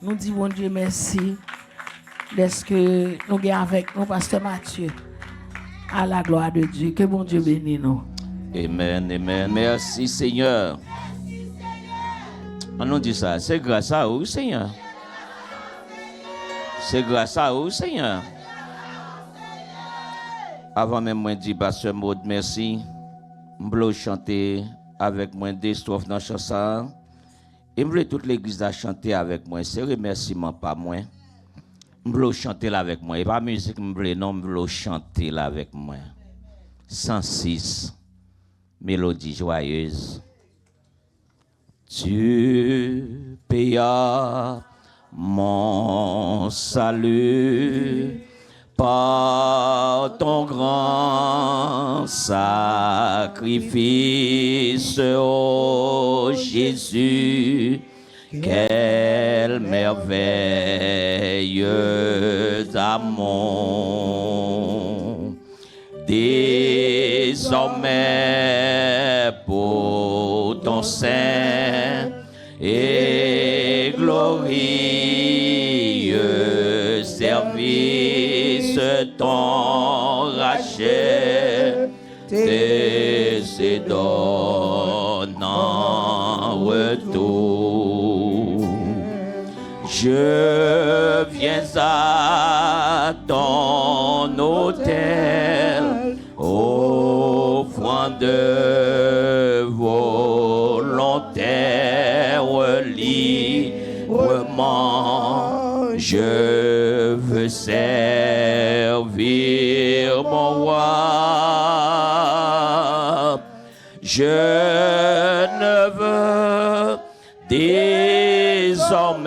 Nous disons, bon Dieu, merci d'être que nous sommes avec nous, Pasteur Mathieu. À la gloire de Dieu. Que bon Dieu bénisse nous. Amen, amen. Merci, Seigneur. On nous dit ça. C'est grâce à vous, Seigneur. C'est grâce à vous, Seigneur. Avant même moi de dire, Pasteur Maud, merci. Je voulais chanter avec moi des strophes dans la chanson. Et je voulais toute l'église à chanter avec moi. C'est remerciement pas moi. Je voulais chanter là avec moi. Et pas musique, je voulais non, je voulais chanter là avec moi. 106. Mélodie joyeuse. Tu payas mon salut par ton grand sacrifice, ô Jésus. Quel merveilleux amour. Désormais pour ton saint et glorieux service, ton rachet te donne en retour. Je viens à ton autel, offrant de volontaire librement. Je veux servir mon roi. Je ne veux désormais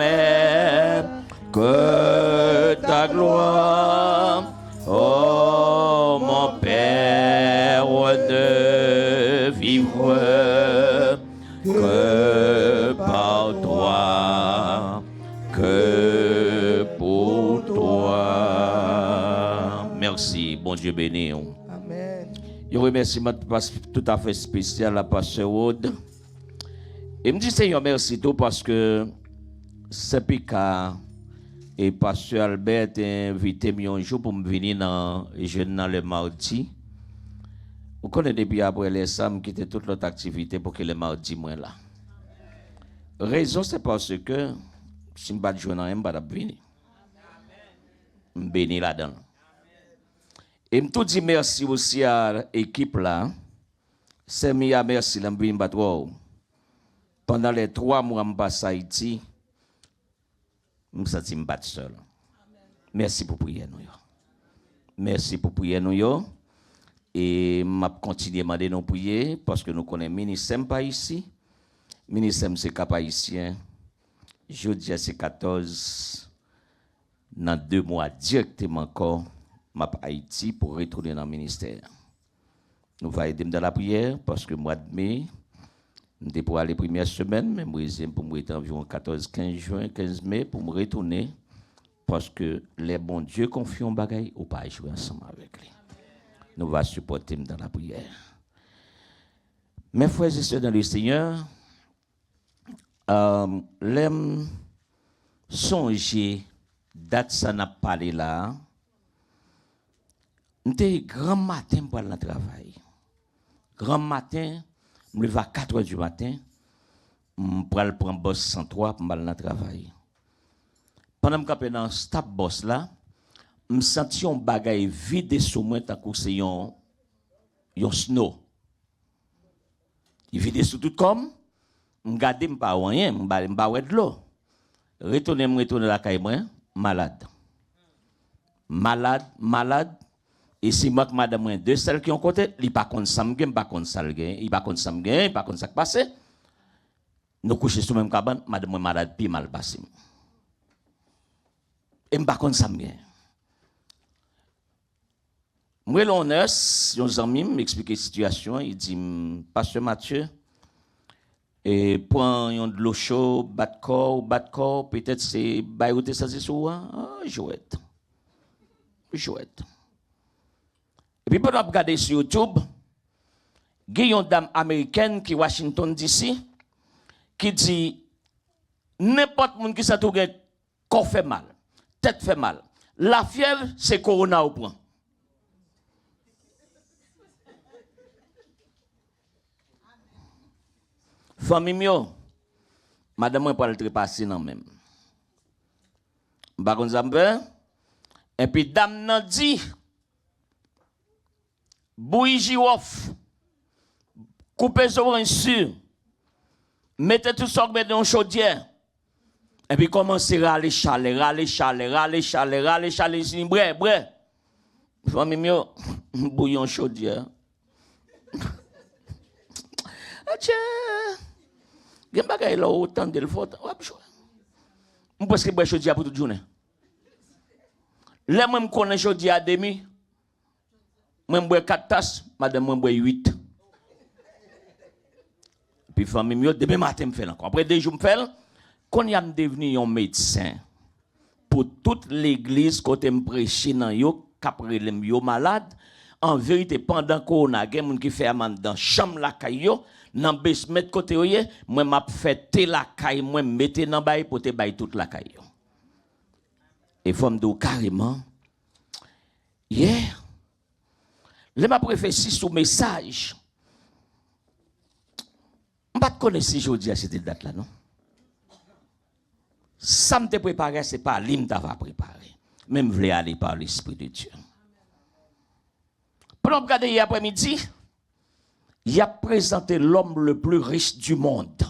que ta gloire, oh mon Père, ne vivre que par toi, que pour toi. Merci, bon Dieu béni. Amen. Je remercie tout à fait spécial à Pasteur Wood. Et me dit Seigneur merci tout parce que c'est Pika et Pasteur Albert invité un jour pour me venir dans le mardi. Vous connaissez depuis après les samedis quitter toute l'autre activité pour que le mardi moi là. Raison c'est parce que si je ne pas jouer dans un pas venir. Je bénis là-dedans. Et je tout dis merci aussi à l'équipe là. C'est Mia merci là me battre. Pendant les 3 mois que je passe à Haïti, je me sens battre seul. Merci pour prier nous. Merci pour prier nous. Et je continue à demander nous prier parce que nous connaissons le ministère pas ici. Le ministère c'est cap haïtien. Jeudi c'est 14. Dans 2 mois directement encore, je vais à Haïti pour retourner dans le ministère. Nous allons aider dans la prière parce que le mois de mai, je pour aller première semaine, mais je pour me retourner environ 14-15 juin, 15 mai pour me retourner parce que les bons dieux confient en bagaille ou pas jouer ensemble avec lui. Nous allons supporter dans la prière. Mes frères et sœurs dans le Seigneur, l'aime songer date ça n'a parlé là. C'était grand matin pour aller au travail. Grand matin, je me lève à 4 h du matin, je prends le boss 103 pour aller au travail. Pendant que je suis dans ce boss là, je sens un bagage vide sur moi tant que c'est un snow. Il vide sur tout comme, je regarde, je ne pas rien, je ne pas de l'eau. Retourner la caille, malade. Malade. Et si moi que madame deux celles qui ont côté, il pas contre samgen, pas contre salgen, il pas contre samgen, pas contre ça qui passe. Nous coucher sous même cabane, madame malade puis mal passé. Et pas contre samgen. Moi l'honneur, un ami m'expliquer la situation, il dit Pasteur Mathieu et prend de l'eau chaude, bat corps, peut-être c'est baïoté ça c'est sur jouette. Et puis, pendant que regarder sur YouTube, il y a une dame américaine qui est Washington DC qui dit n'importe qui qui s'est trouvé corps fait mal, tête fait mal. La fièvre, c'est corona au point. Famille mio, madame moi pas le trépasser non même. Ba kon zambe, et puis dame nan dit bouillie off, coupez orange sur, mettez tout ça dans une chaudière. Et puis commencez à râler, si bref. Famille mio, bouillon chaudière. Tiens, il y a des bagages là autant de l'effort. Je pense que je suis pour toute journée. Là, je connais chaudier à demi. Je bois 4 tasses, madame, je bois 8. Puis, famille, demain matin, je fais encore. Après 2 jours, je fais. Quand je suis devenu un médecin, pour toute l'église, quand je prêche dans yo, qu'après les malades, en vérité, pendant qu'on a des gens qui font amende dans la chambre, la caillou, dans le basement côté, moi, je fais la caille, moi, je mets dans le bail pour te bailler toute la caillou. Et il faut me dire carrément, hier, je m'a prophétie sous message. Je ne connais pas si je dis à cette date-là, non? Ça me préparé, ce n'est pas lui qui m'a préparé. Même je voulais aller par l'Esprit de Dieu. Pendant que regarder hier après-midi, il a présenté l'homme le plus riche du monde.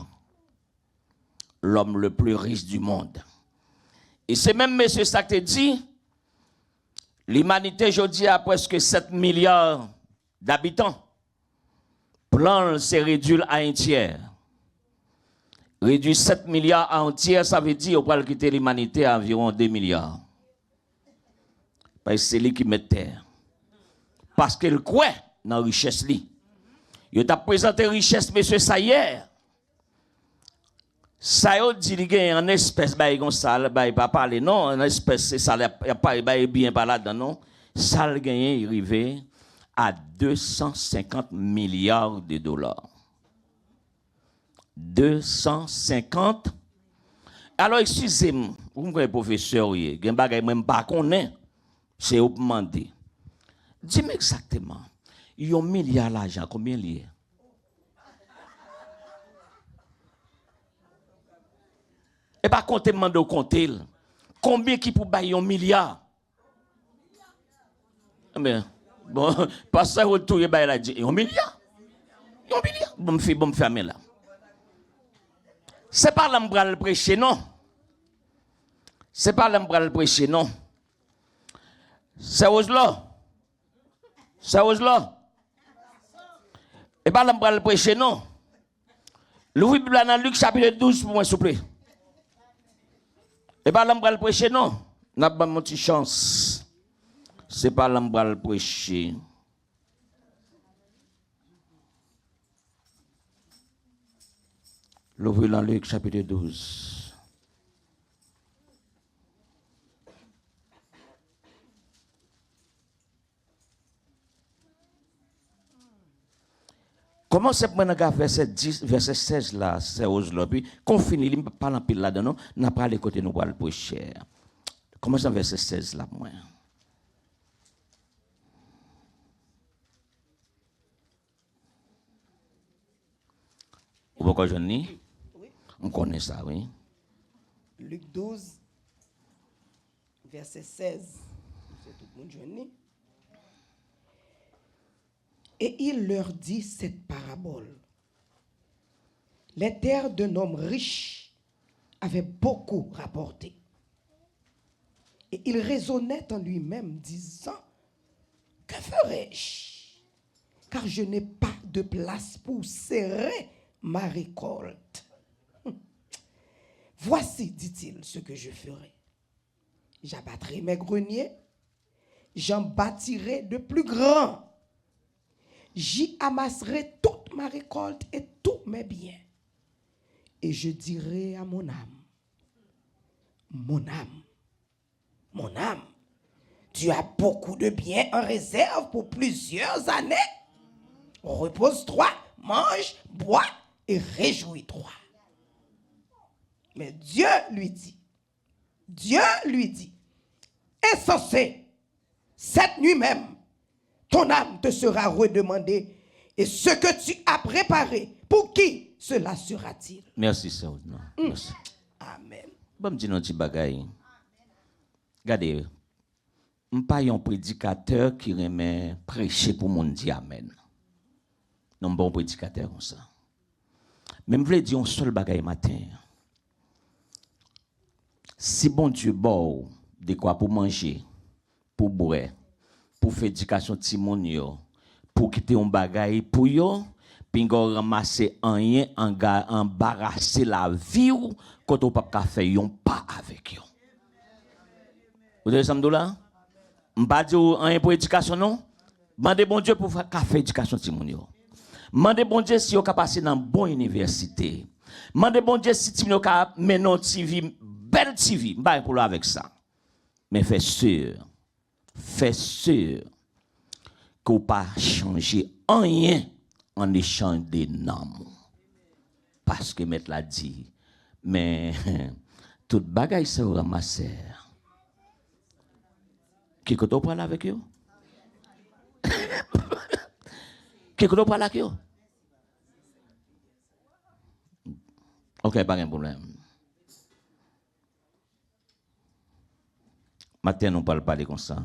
L'homme le plus riche du monde. Et c'est même monsieur ça qui dit, l'humanité aujourd'hui a presque 7 milliards d'habitants. Plan c'est réduit à un tiers. Réduire 7 milliards à un tiers, ça veut dire qu'on va quitter l'humanité à environ 2 milliards. Parce que c'est lui qui met terre. Parce qu'il croit dans la richesse. Il a présenté richesse, monsieur, ça hier. Ça y est, dit qu'il y a une espèce, il ne pas parler, non, une espèce, c'est ça, il n'y a pas bien par là-dedans, non. Ça a gagné, arrivé à 250 milliards de dollars. 250. Alors, excusez-moi, vous me voyez, professeur, il y a un bagage même pas qu'on est, c'est vous demander. Dis-moi exactement, il y a un milliard d'argent, combien il y a? Et pas compter, demander au compter. Combien qui pour bailler un milliard? Mais, bon, pas ça, vous tout, il y a un milliard. Un milliard. Bon, me fermer là. C'est pas là que je prêcher, non. C'est pas là que je prêcher, non. C'est là. C'est là. Et pas là que je prêcher, non. L'ouvrez Bible dans Luc chapitre 12 pour moi, s'il vous plaît. Et pas là que je prêcher, non. N'a pas mon petit chance. C'est pas là que je prêcher. L'ouvrez dans Luc chapitre 12. Comment c'est pour nous verset 10, verset 16 là, c'est aux là, puis qu'on finit, il ne parle pas là-dedans, n'a pas les côtés nous pour le prêcher. Comment c'est verset 16 là, moi? Vous voyez je dis? On connaît ça, oui. Luc 12, verset 16. C'est tout le monde jeune. Et il leur dit cette parabole. Les terres d'un homme riche avaient beaucoup rapporté. Et il raisonnait en lui-même, disant, que ferai-je? Car je n'ai pas de place pour serrer ma récolte. Voici, dit-il, ce que je ferai. J'abattrai mes greniers, j'en bâtirai de plus grands. J'y amasserai toute ma récolte et tous mes biens. Et je dirai à mon âme, mon âme, mon âme, tu as beaucoup de biens en réserve pour plusieurs années. Repose-toi, mange, bois et réjouis-toi. Mais Dieu lui dit, Dieu lui dit, insensé, cette nuit même, ton âme te sera redemandée et ce que tu as préparé, pour qui cela sera-t-il? Merci, Seigneur. Merci. Amen. Bon, me dis un petit bagay. Regardez, je ne suis pas un prédicateur qui remet prêcher pour mon dire Amen. Non, bon prédicateur comme ça. Mais je voulais dire un seul bagay matin. Si bon Dieu bon de quoi pour manger, pour boire, pour faire éducation timonio, pour quitter un bagay pour yo, puis ramasser rien, embarrasser la vie ou quand on pas faire un pas avec yo. Vous avez ça là? On pas dire rien pour éducation non? Mandez bon Dieu pour faire éducation timonio. Mandez bon Dieu si vous avez passé dans une bonne université. Mandez bon Dieu si vous avez mené une TV, belle TV, pas pour avec ça. Mais fais sûr que vous ne pas changer rien en échange de noms. Parce que maître l'a dit, mais tout bagaille c'est ramasser. Qui que tu parles avec eux? Qui que tu parles avec eux? Ok, pas de problème. Maintenant, on ne parle pas comme ça.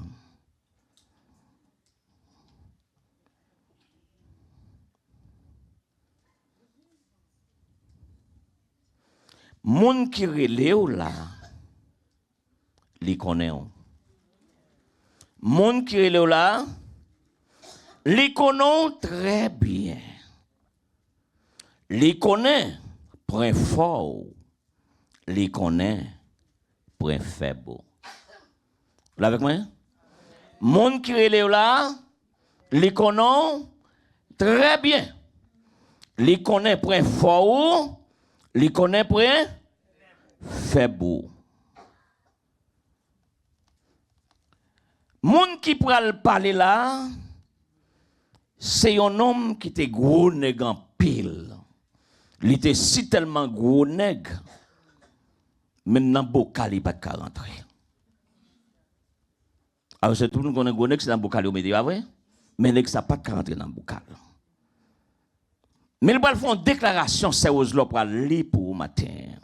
Moun qui relève là, li connaît. Moun qui relève là, li connaît très bien. Li connaît point fort, li connaît point faible. Là avec moi? Moun qui relève là, li connaît très bien. Li connaît point fort, li connaît point faible. Moun qui pral parler là, c'est un homme qui était gros nègre en pile. Il était si tellement gros nègre, maintenant bocal il pas de rentrer. Alors c'est tout le monde connaît gros nègre c'est dans bocal au milieu, vrai? Mais nègre ça pas de rentrer dans bocal. Mais il va faire une déclaration sérieuse là pour lire pour matin.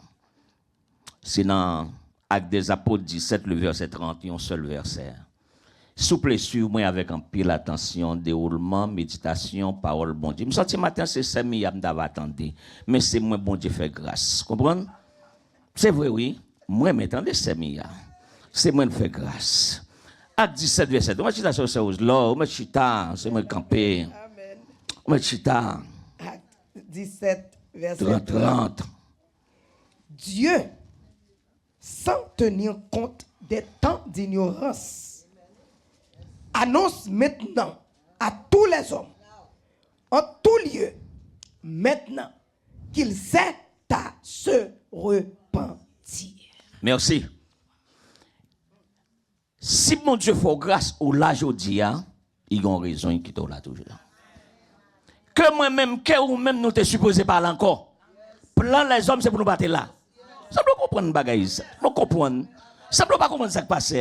C'est dans Actes des Apôtres 17 le verset 30, un seul verset. Souple sur moi avec un pile attention, déroulement, méditation, parole bon Dieu. Je me sens ce matin c'est ça mais m'dava attendre, mais c'est moi bon Dieu fait grâce. Comprenez? C'est vrai oui, moi m'attendais c'est mia. C'est moi fait grâce. Acte 17 verset. Moi chita sur sérieuse là, moi chita, c'est moi camper. Amen. Moi chita. Acte 17 verset 30. Dieu, sans tenir compte des temps d'ignorance, annonce maintenant à tous les hommes, en tout lieu, maintenant, qu'ils aient à se repentir. Merci. Si mon Dieu fait grâce au là aujourd'hui, il a raison, il quitte là toujours. Que moi-même, que ou même nous te supposé parler encore. Plan les hommes, c'est pour nous battre là. Ça doit comprendre bagaille ça. Nous comprendre. Ça doit pas comprendre ça qui passe.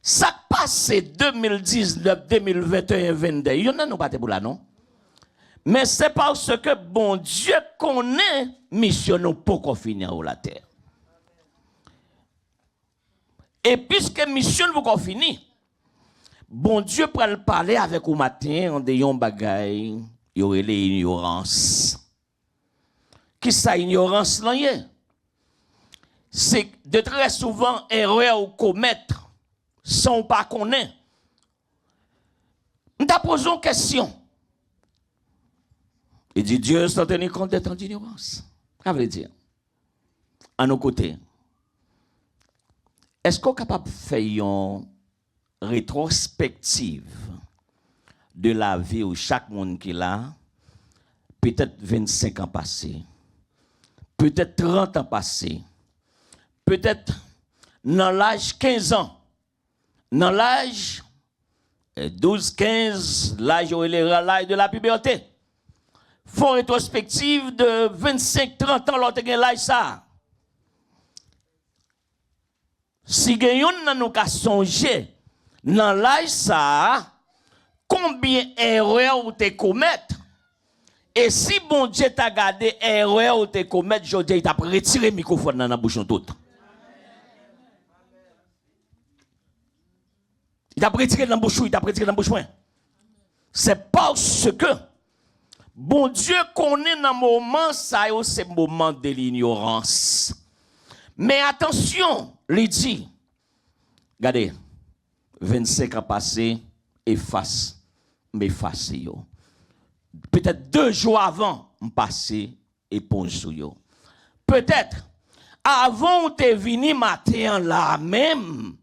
Ça passe 2019, 2021, 2022. Il y en a nous battre pour là non. Mais c'est parce que bon Dieu connaît mission nous pour finir la terre. Et puisque mission vous qu'on finit, bon Dieu peut le parler avec vous matin en ayant bagaille, il y aurait l'ignorance. Qui ça ignorance là? C'est de très souvent erreur ou commettre sans pas connaître. Nous t'as posé une question. Il dit Dieu sans tenir compte des temps d'ignorance. Ça veut dire, à nos côtés, est-ce qu'on est capable de faire une rétrospective de la vie où chaque monde qui est là, peut-être 25 ans passés, peut-être 30 ans passés, peut-être dans l'âge 15 ans, dans l'âge 12, 15, l'âge de la puberté. Font rétrospective de 25, 30 ans, l'autre l'âge ça. Si gayon nan nou ka songe, dans l'âge ça, combien d'erreurs ou te commettre? Et si bon Dieu t'a gardé erreur ou te commettre, je dis, il t'a retiré le microphone dans la bouche tout. Il t'a retiré dans la bouche, il t'a retiré dans la bouche. C'est parce que bon Dieu connaît dans le moment, ça c'est le moment de l'ignorance. Mais attention, il dit, regardez, 25 ans passés, efface, m'efface yo. Peut-être 2 jours avant, m'passe éponge sur yo. Peut-être avant ou te vini matin là même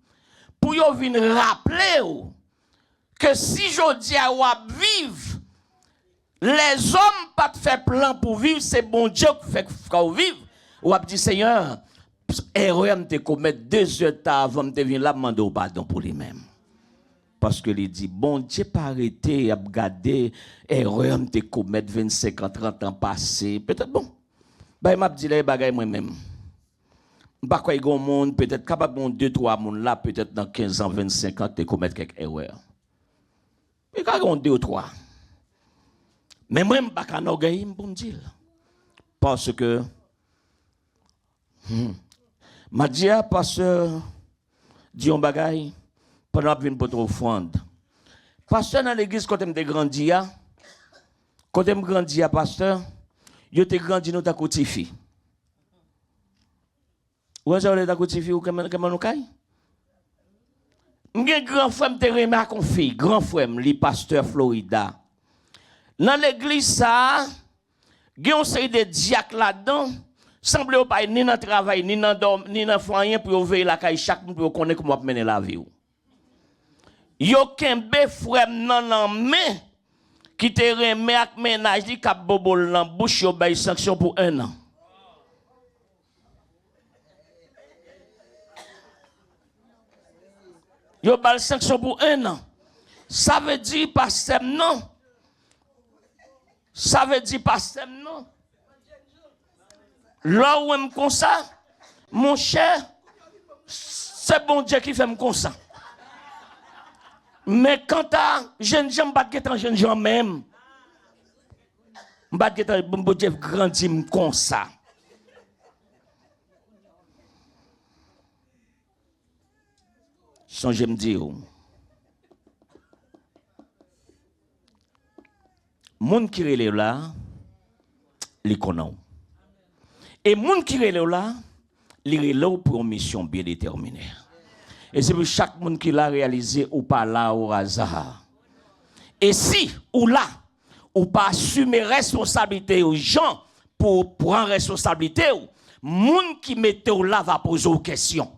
pour yo vin rappeler ou, que si jodi a wap vivre, les hommes pas fait plan pour vivre, c'est bon Dieu qui fait vivre. Ou ap dit Seigneur, erreur me te commettre 2 heures avant me te vin là demander pardon pour lui-même. Parce que il dit, bon Dieu pas arrêté à regarder erreur me te commettre 25 ans, 30 ans passés. Peut-être bon. Ben m'a dit les bagages moi-même. Pas quoi il y a un monde peut-être capable de 2-3 monde là peut-être dans 15 ans, 25 ans te commettre quelques erreurs. Et quand on 2 ou 3. Mais moi je pas qu'un orgueil pour me dire. Parce que m'a dit pasteur dit un bagage pendant que je viens pour offrande. Pasteur dans l'église, quand je me grandi, quand je me grandi, pasteur, je te grandi dans ta cotifi. Où est-ce que tu as cotifi ou comment nous caille? Mon grand frère me remet à confier, grand frère, le pasteur Florida. Dans l'église, ça, il y a une série de diacres là-dedans. Semble pas ni dans le travail, ni dans le foyer pour veiller la caille chaque monde pour connaître comment mener la vie. Yo kembe frère nan main qui te remet ak ménage di k'ap bobol nan bouche yo bay sanction pour 1 an. Yo bay sanction pour 1 an. Ça veut dire pas sem non. Ça veut dire pas sem non. Là où me comme ça, mon cher, c'est bon Dieu qui fait me comme ça. Mais quand à jeune gens pas que jeune gens même pas que bon Dieu grandi comme ça. Sans j'aime dire monde qui relève là les connaît. Et monde qui relève là les relève pour une mission bien déterminée. Et c'est pour chaque monde qui l'a réalisé ou pas là au hasard. Et si ou là, ou pas assumer responsabilité aux gens pour prendre responsabilité, monde qui mette là va poser aux questions.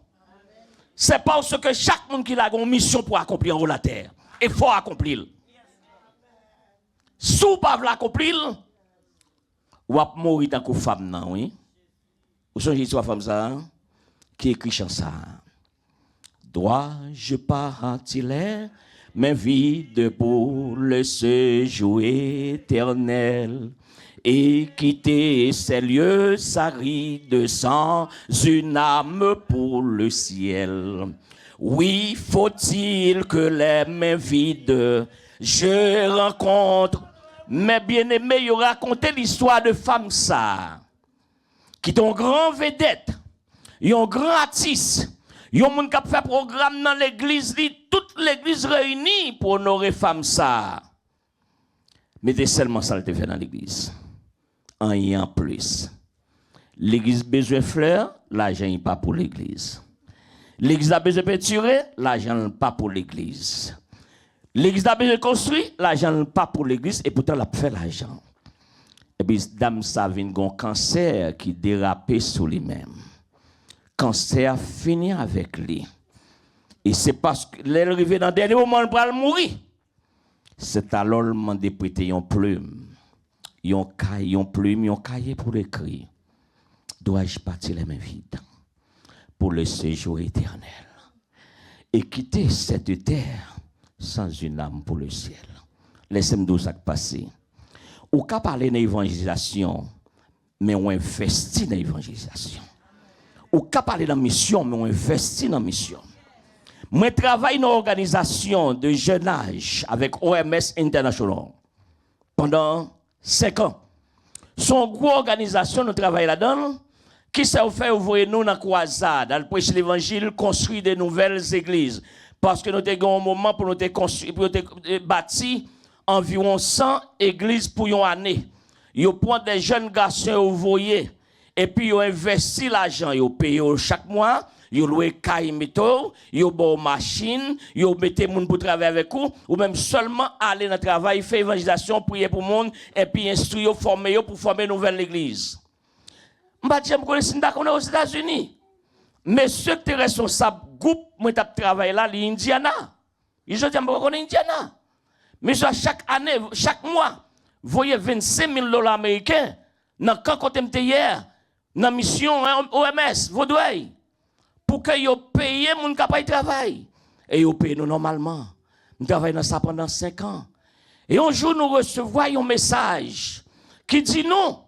C'est parce que chaque monde qui a une mission pour accomplir en la terre. Il faut accomplir. Si vous ne pouvez pas l'accomplir, vous allez mourir tant que femme, oui. Vous songez sur la femme ça, qui écrit chanson. Dois-je partir mes vides pour le séjour éternel et quitter ces lieux arides sans une âme pour le ciel? Oui, faut-il que les mains vides je rencontre mes bien-aimés? Il raconté l'histoire de femme ça qui est un grand vedette, un grand artiste. Yon moun k'ap fait programme dans l'église, toute l'église réunie pour honorer femme ça. Mais c'est seulement ça le fait dans l'église. En plus. L'église besoin de fleurs, l'argent n'est pas pour l'église. L'église a besoin de peinturer, l'argent n'est pas pour l'église. L'église a besoin de construire, l'argent n'est pas pour l'église, et pourtant elle a fait l'argent. Et puis, dame ça vient un cancer qui dérape sur lui-même. Cancer fini avec lui. Et c'est parce que l'arrivée dans le dernier moment, il va mourir. C'est alors le moment de prêter une plume. Une plume, un cahier pour l'écrire. Dois-je partir les mains vides pour le séjour éternel et quitter cette terre sans une âme pour le ciel? Laissez-moi dire ça passer. Ou qu'à parler d'évangélisation, mais on investit dans l'évangélisation. ou qu'à parler dans la mission, mais on investit dans la mission. Moi, je travaille dans une organisation de jeune âge avec OMS International pendant 5 ans. Son gros organisation, nous travaillons là-dedans, qui s'est fait ouvrir nous dans la croisade, dans le prêcher l'évangile, construire de nouvelles églises. Parce que nous avons un moment pour nous bâtir environ 100 églises pour une année. Ils prennent des jeunes garçons ouvriers et puis ils investissent l'argent, ils payent chaque mois, ils louent caille métaux, ils ont une machine, ils mettent les gens pour travailler avec eux, ou même seulement aller dans le travail, faire évangélisation, prier pour le monde, et puis instruire, former pour former une nouvelle église. Je me connais aux États-Unis. Mais ceux qui sont responsables du groupe, moi, je travaille là, l'Indiana. Je dis, je connais Indiana. Mais chaque année, chaque mois, vous voyez $25,000 américains dans le camp côté hier, dans la mission OMS, Vaudouay, pour que vous payiez les gens qui travaillent. Et vous payez nous normalement. Nous travaillons dans ça pendant 5 ans. Et un jour, nous recevons un message qui dit non.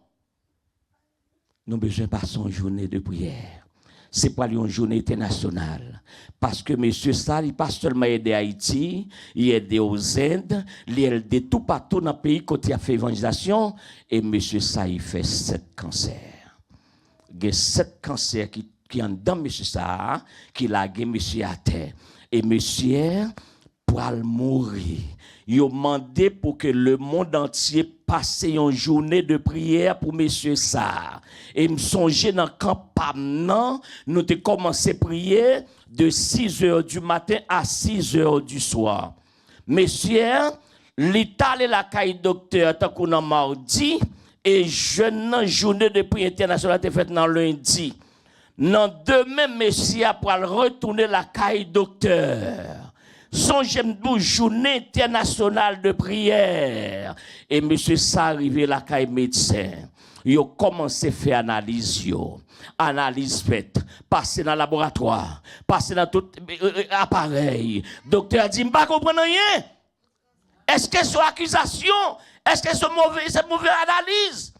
Nous avons besoin de passer une journée de prière. Ce n'est pas une journée internationale. Parce que M. Sall, il pas seulement aider Haïti, il aide aux Indes, il aide tout partout dans le pays quand il a fait évangélisation. Et M. Sall, il fait 7 cancers. Il y a 7 cancers qui sont dans M. Sall, qui l'a gagné M. à terre. Et M. pour mourir. Il a demandé pour que le monde entier passe une journée de prière pour M. Sarr. Et me songer dans le camp Pamnan, nous avons commencé à prier de 6 h du matin à 6 h du soir. Monsieur, l'État et la caille docteur, tant qu'on a mardi, et jeune journée de prière internationale été faite dans lundi. Dans demain, monsieur, pour retourner la caille docteur. Songez une journée internationale de prière. Et monsieur ça arrivé la caille médecin. Il a commencé à faire analyse. Analyse faite. Passer dans le laboratoire. Passer dans tout appareil. Docteur a dit, je ne comprends rien. Est-ce que c'est une accusation? Est-ce que c'est une mauvaise analyse?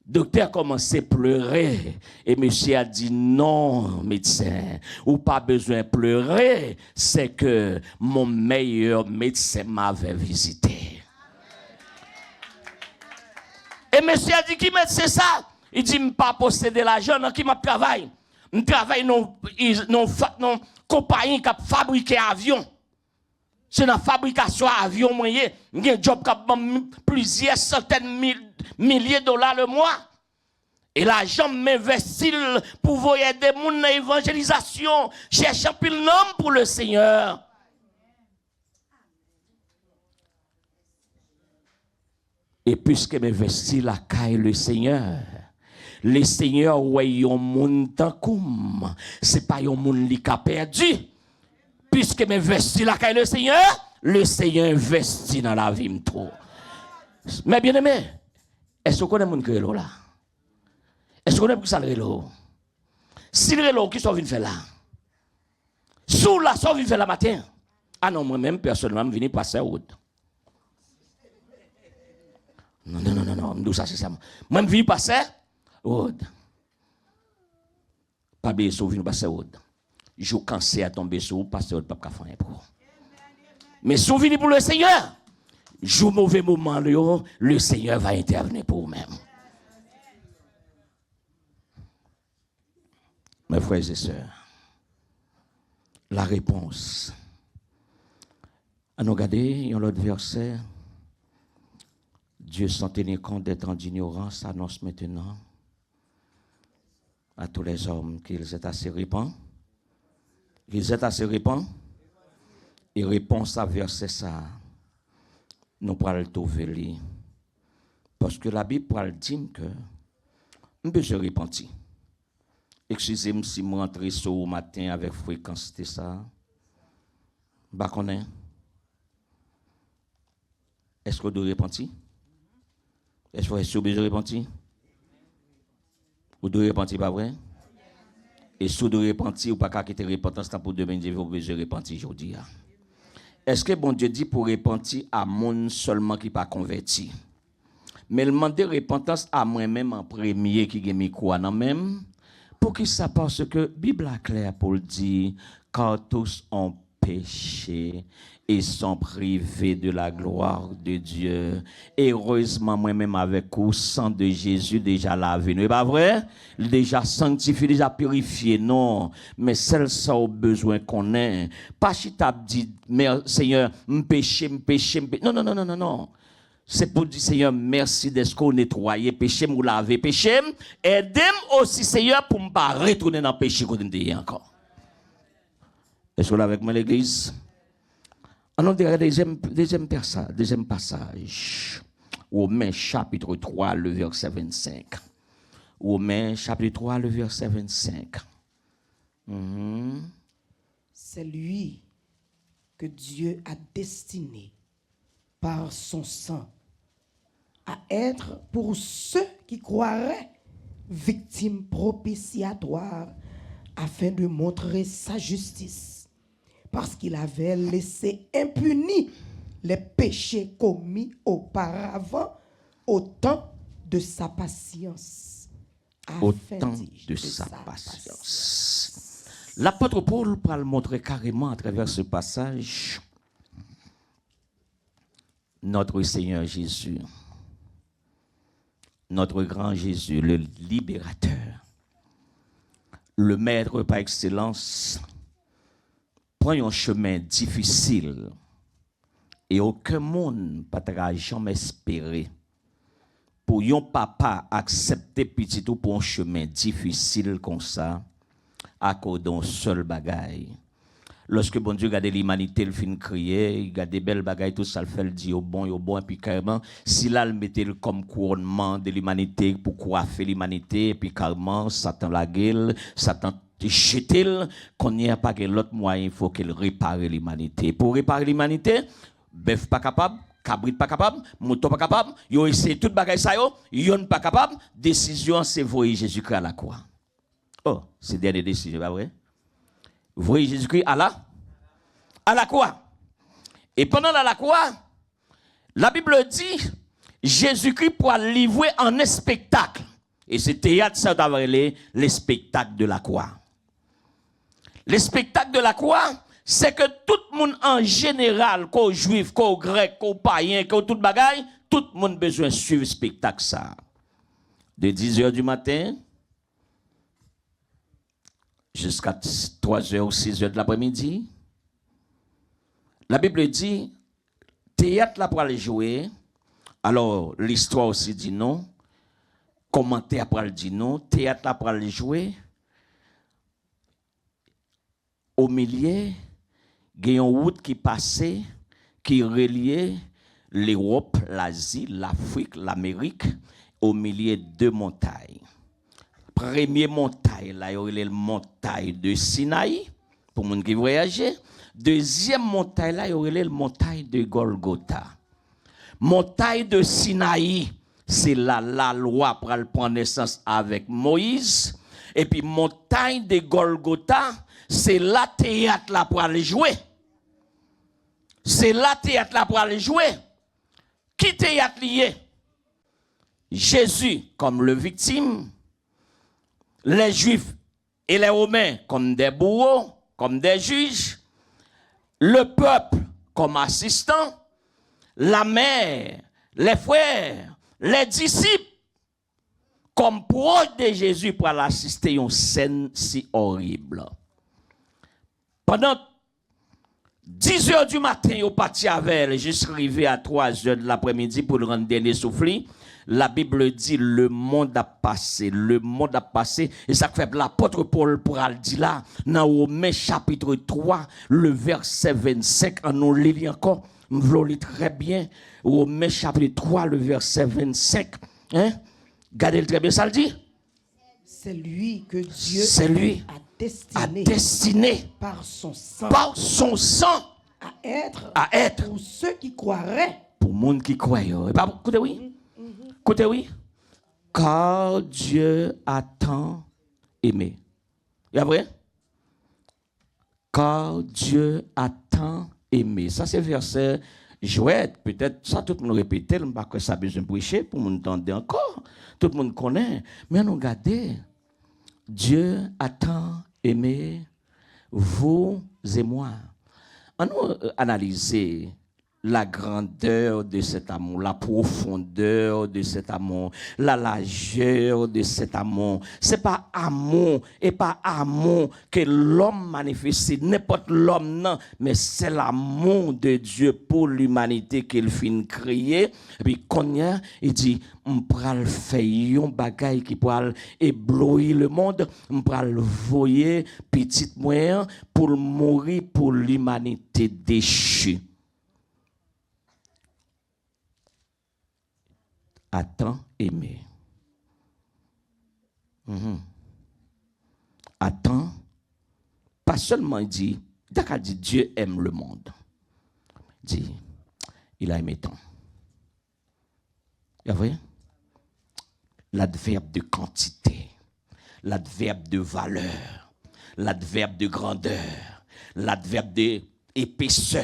Docteur a commencé à pleurer et monsieur a dit non, médecin, ou pas besoin de pleurer, c'est que mon meilleur médecin m'avait visité. Et monsieur a dit qui médecin ça? Il dit je pas posséder l'argent dans qui m'a travaille. Je travaille dans une compagnie qui fabrique avion. C'est dans la fabrication d'avions, j'ai un job qui a plusieurs centaines milliers de dollars le mois. Et l'argent m'investit pour voyer des gens dans l'évangélisation, cherchant plus de nom pour le Seigneur. Et puisque m'investit la caille le Seigneur, le Seigneur, ouais, un monde tant comme, c'est pas un monde qui a perdu. Puisque m'investit la caille le Seigneur investit dans la vie trop. Mais bien aimé, est-ce que vous connaissez mon crélo là? Est-ce que vous connaissez pour ça le rélo? Si le rélo qui sont venus faire là, sous la sont venus faire la matin. Ah non, moi-même personnellement, je viens passer route. Non, d'où ça c'est ça. Moi, je viens passer route. Pas bien, je viens passer route. Je cancer à tomber sur vous, parce que vous ne pouvez pas faire pour. Mais souvenez pour le Seigneur. Joue mauvais moment, le Seigneur va intervenir pour vous-même. Mes frères et sœurs, la réponse. À nous regarder, un autre verset. Dieu sans tenir compte d'être en ignorance annonce maintenant à tous les hommes qu'ils étaient assez répandus. Ils étaient assez répandus. Et réponse à verset ça, nous pourrons le trouver. Parce que la Bible dit que nous devons se repentir. Excusez-moi si je rentre ce matin avec fréquence, c'était ça. Est-ce que vous devez repentir? Est-ce que vous devez repentir? Vous devez repentir, pas vrai? Et si vous devez repentir, ou pas qu'à quitter repentance pour demain, vous devez repentir aujourd'hui. Est-ce que bon Dieu dit pour repentir à monde seulement qui pas converti? Mais il demande repentance à moi-même en premier qui a mis quoi dans même Pour qui ça? Parce que la Bible est claire pour le dire, car tous ont péché et sont privés de la gloire de Dieu. Heureusement, moi-même avec vous, sang de Jésus déjà lavé. N'est pas vrai? Déjà sanctifié, déjà purifié, non. Mais celle ça au besoin qu'on ait. Pas si tu as dit, mais Seigneur, m'péché. Non, non, non, non, non, non. C'est pour dire, Seigneur, merci d'être qu'on nettoyé, péché, m'ou lavé, péché. Aidez-moi aussi, Seigneur, pour ne pas retourner dans le péché qu'on dit encore. Est-ce que vous avec moi, l'église? On dirait deuxième passage. Romains chapitre 3, le verset 25. Romains chapitre 3, le verset 25. C'est lui que Dieu a destiné par son sang à être pour ceux qui croiraient victimes propitiatoires afin de montrer sa justice. Parce qu'il avait laissé impunis les péchés commis auparavant au temps de sa patience. Au temps de sa patience. L'apôtre Paul va le montrer carrément à travers ce passage. Notre Seigneur Jésus, notre grand Jésus, le libérateur, le maître par excellence, prend un chemin difficile et aucun monde ne peut jamais espérer pour un papa accepter petit tout pour un chemin difficile comme ça à cause d'un seul bagaille. Lorsque bon Dieu regarde l'humanité, il finit crier, il regarde des belles bagailles, tout ça, il fait le dit au bon, et puis carrément, si là, il mettait comme couronnement de l'humanité pour coiffer l'humanité, et puis carrément, Satan la gueule, Satan jeté, qu'on n'y a pas l'autre moyen, il faut qu'il répare l'humanité. Pour réparer l'humanité, bœuf pas capable, cabrit pas capable, mouton pas capable, ils ont essayé toute bagaille ça, ils sont pas capable, décision, c'est voyer Jésus-Christ à la croix. Oh, c'est dernière décision, pas vrai? Voyez Jésus-Christ à la croix. Et pendant la croix, la Bible dit, Jésus-Christ pour livrer en un spectacle. Et ce théâtre, ça doit les spectacles de la croix. Les spectacles de la croix, c'est que tout le monde en général, qu'au juif, qu'au grec, qu'au païen, qu'au tout bagaille, tout le monde a besoin de suivre le spectacle ça. De 10h du matin, jusqu'à 3h ou 6h de l'après-midi. La Bible dit, théâtre là pour aller jouer. Alors, l'histoire aussi dit non. Commentaire pour aller dire non. Théâtre là pour aller jouer. Au milieu, il y a une route qui passait, qui reliait l'Europe, l'Asie, l'Afrique, l'Amérique, au milieu de deux montagnes. Première montagne, là, il y a la montagne de Sinaï, pour les gens qui voyageaient. Deuxième montagne, là, il y a la montagne de Golgotha. Montagne de Sinaï, c'est là la loi pour prendre naissance avec Moïse. Et puis, montagne de Golgotha, c'est la théâtre là pour aller jouer. C'est la théâtre là pour aller jouer. Qui théâtre lié? Jésus comme le victime. Les Juifs et les Romains comme des bourreaux, comme des juges, le peuple comme assistant, la mère, les frères, les disciples comme proches de Jésus pour assister à une scène si horrible. Pendant 10h du matin, ils sont partis avec elle, jusqu'à arriver à 3h de l'après-midi pour le rendre dernier souffle. La Bible dit le monde a passé, et ça fait l'apôtre Paul pour le dire là, dans Romains chapitre 3, le verset 25, on nous lit encore, on lit très bien, Romains chapitre 3, le verset 25, hein? Regardez très bien, ça le dit. C'est lui que Dieu a destiné par son sang à être pour ceux qui croiraient. Pour le monde qui croit. Écoutez, oui. Écoutez, oui. Car Dieu a tant aimé. Et après? Car Dieu a tant aimé. Ça, c'est verset jouet. Peut-être ça, tout le monde répète. Je ne sais pas que ça a besoin de prêcher pour nous entendre encore. Tout le monde connaît. Mais nous regardez. Dieu a tant aimé vous et moi. On nous analyser la grandeur de cet amour, la profondeur de cet amour, la largeur de cet amour. C'est pas amour et pas amour que l'homme manifeste, n'importe l'homme non, mais c'est l'amour de Dieu pour l'humanité qu'il finit créer. Et puis quand il dit on pral faire un bagay qui pral éblouir le monde, on pral voyer petit moyen pour mourir pour l'humanité déchue. A tant aimé. A tant, pas seulement il dit, d'accord, dit Dieu aime le monde. Il dit, il a aimé tant. Vous voyez? L'adverbe de quantité, l'adverbe de valeur, l'adverbe de grandeur, l'adverbe d'épaisseur.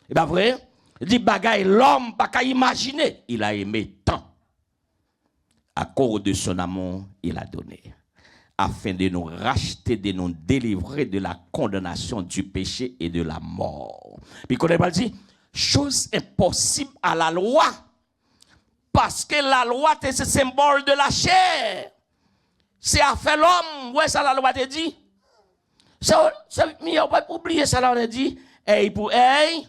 Et bien vrai? Il dit, bagaille, l'homme, pas qu'à imaginer, il a aimé tant. À cause de son amour, il a donné. Afin de nous racheter, de nous délivrer de la condamnation du péché et de la mort. Puis qu'on a dit, chose impossible à la loi. Parce que la loi, c'est le symbole de la chair. C'est à faire l'homme. Ouais, ça la loi te dit. Ça, mais on va pas oublier ça, là, on a dit. Hey, pour hey.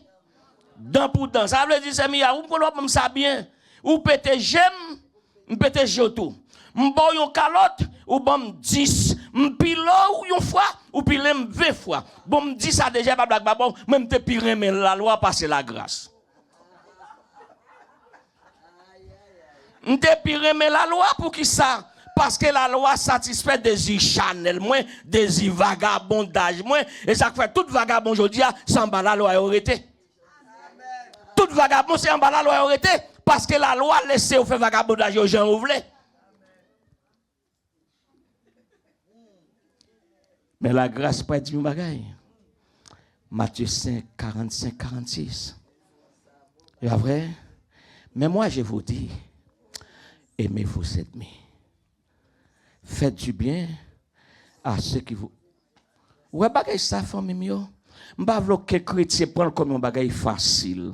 Dent pour dent. Ça veut dire, c'est mia, ou pour l'homme, ça bien. Ou pété j'aime, ou pété j'auto. M'bo yon calotte, ou bon 10. M'pilo ou yon fois, ou pile 20 fois. Bon m'dit ça déjà, pas blague, bon, même te pire, mais la loi passe la grâce. M'te pire, mais la loi pour qui ça? Parce que la loi satisfait des charnel, moins des vagabondage, moins. Et ça fait tout vagabond aujourd'hui, sans bas la loi aurait été. Tout vagabond, c'est en bas la loi aurait été. Parce que la loi laisse au fait vagabondage aux gens ouvrés. Mais la grâce pas dit un bagaille. Matthieu 5, 45, 46. Et vrai? Mais moi je vous dis, aimez vos ennemis. Faites du bien à ceux qui vous. Ouais, bagaille ça, famille mio. M'pa vlo que chrétien prend comme un bagaille facile.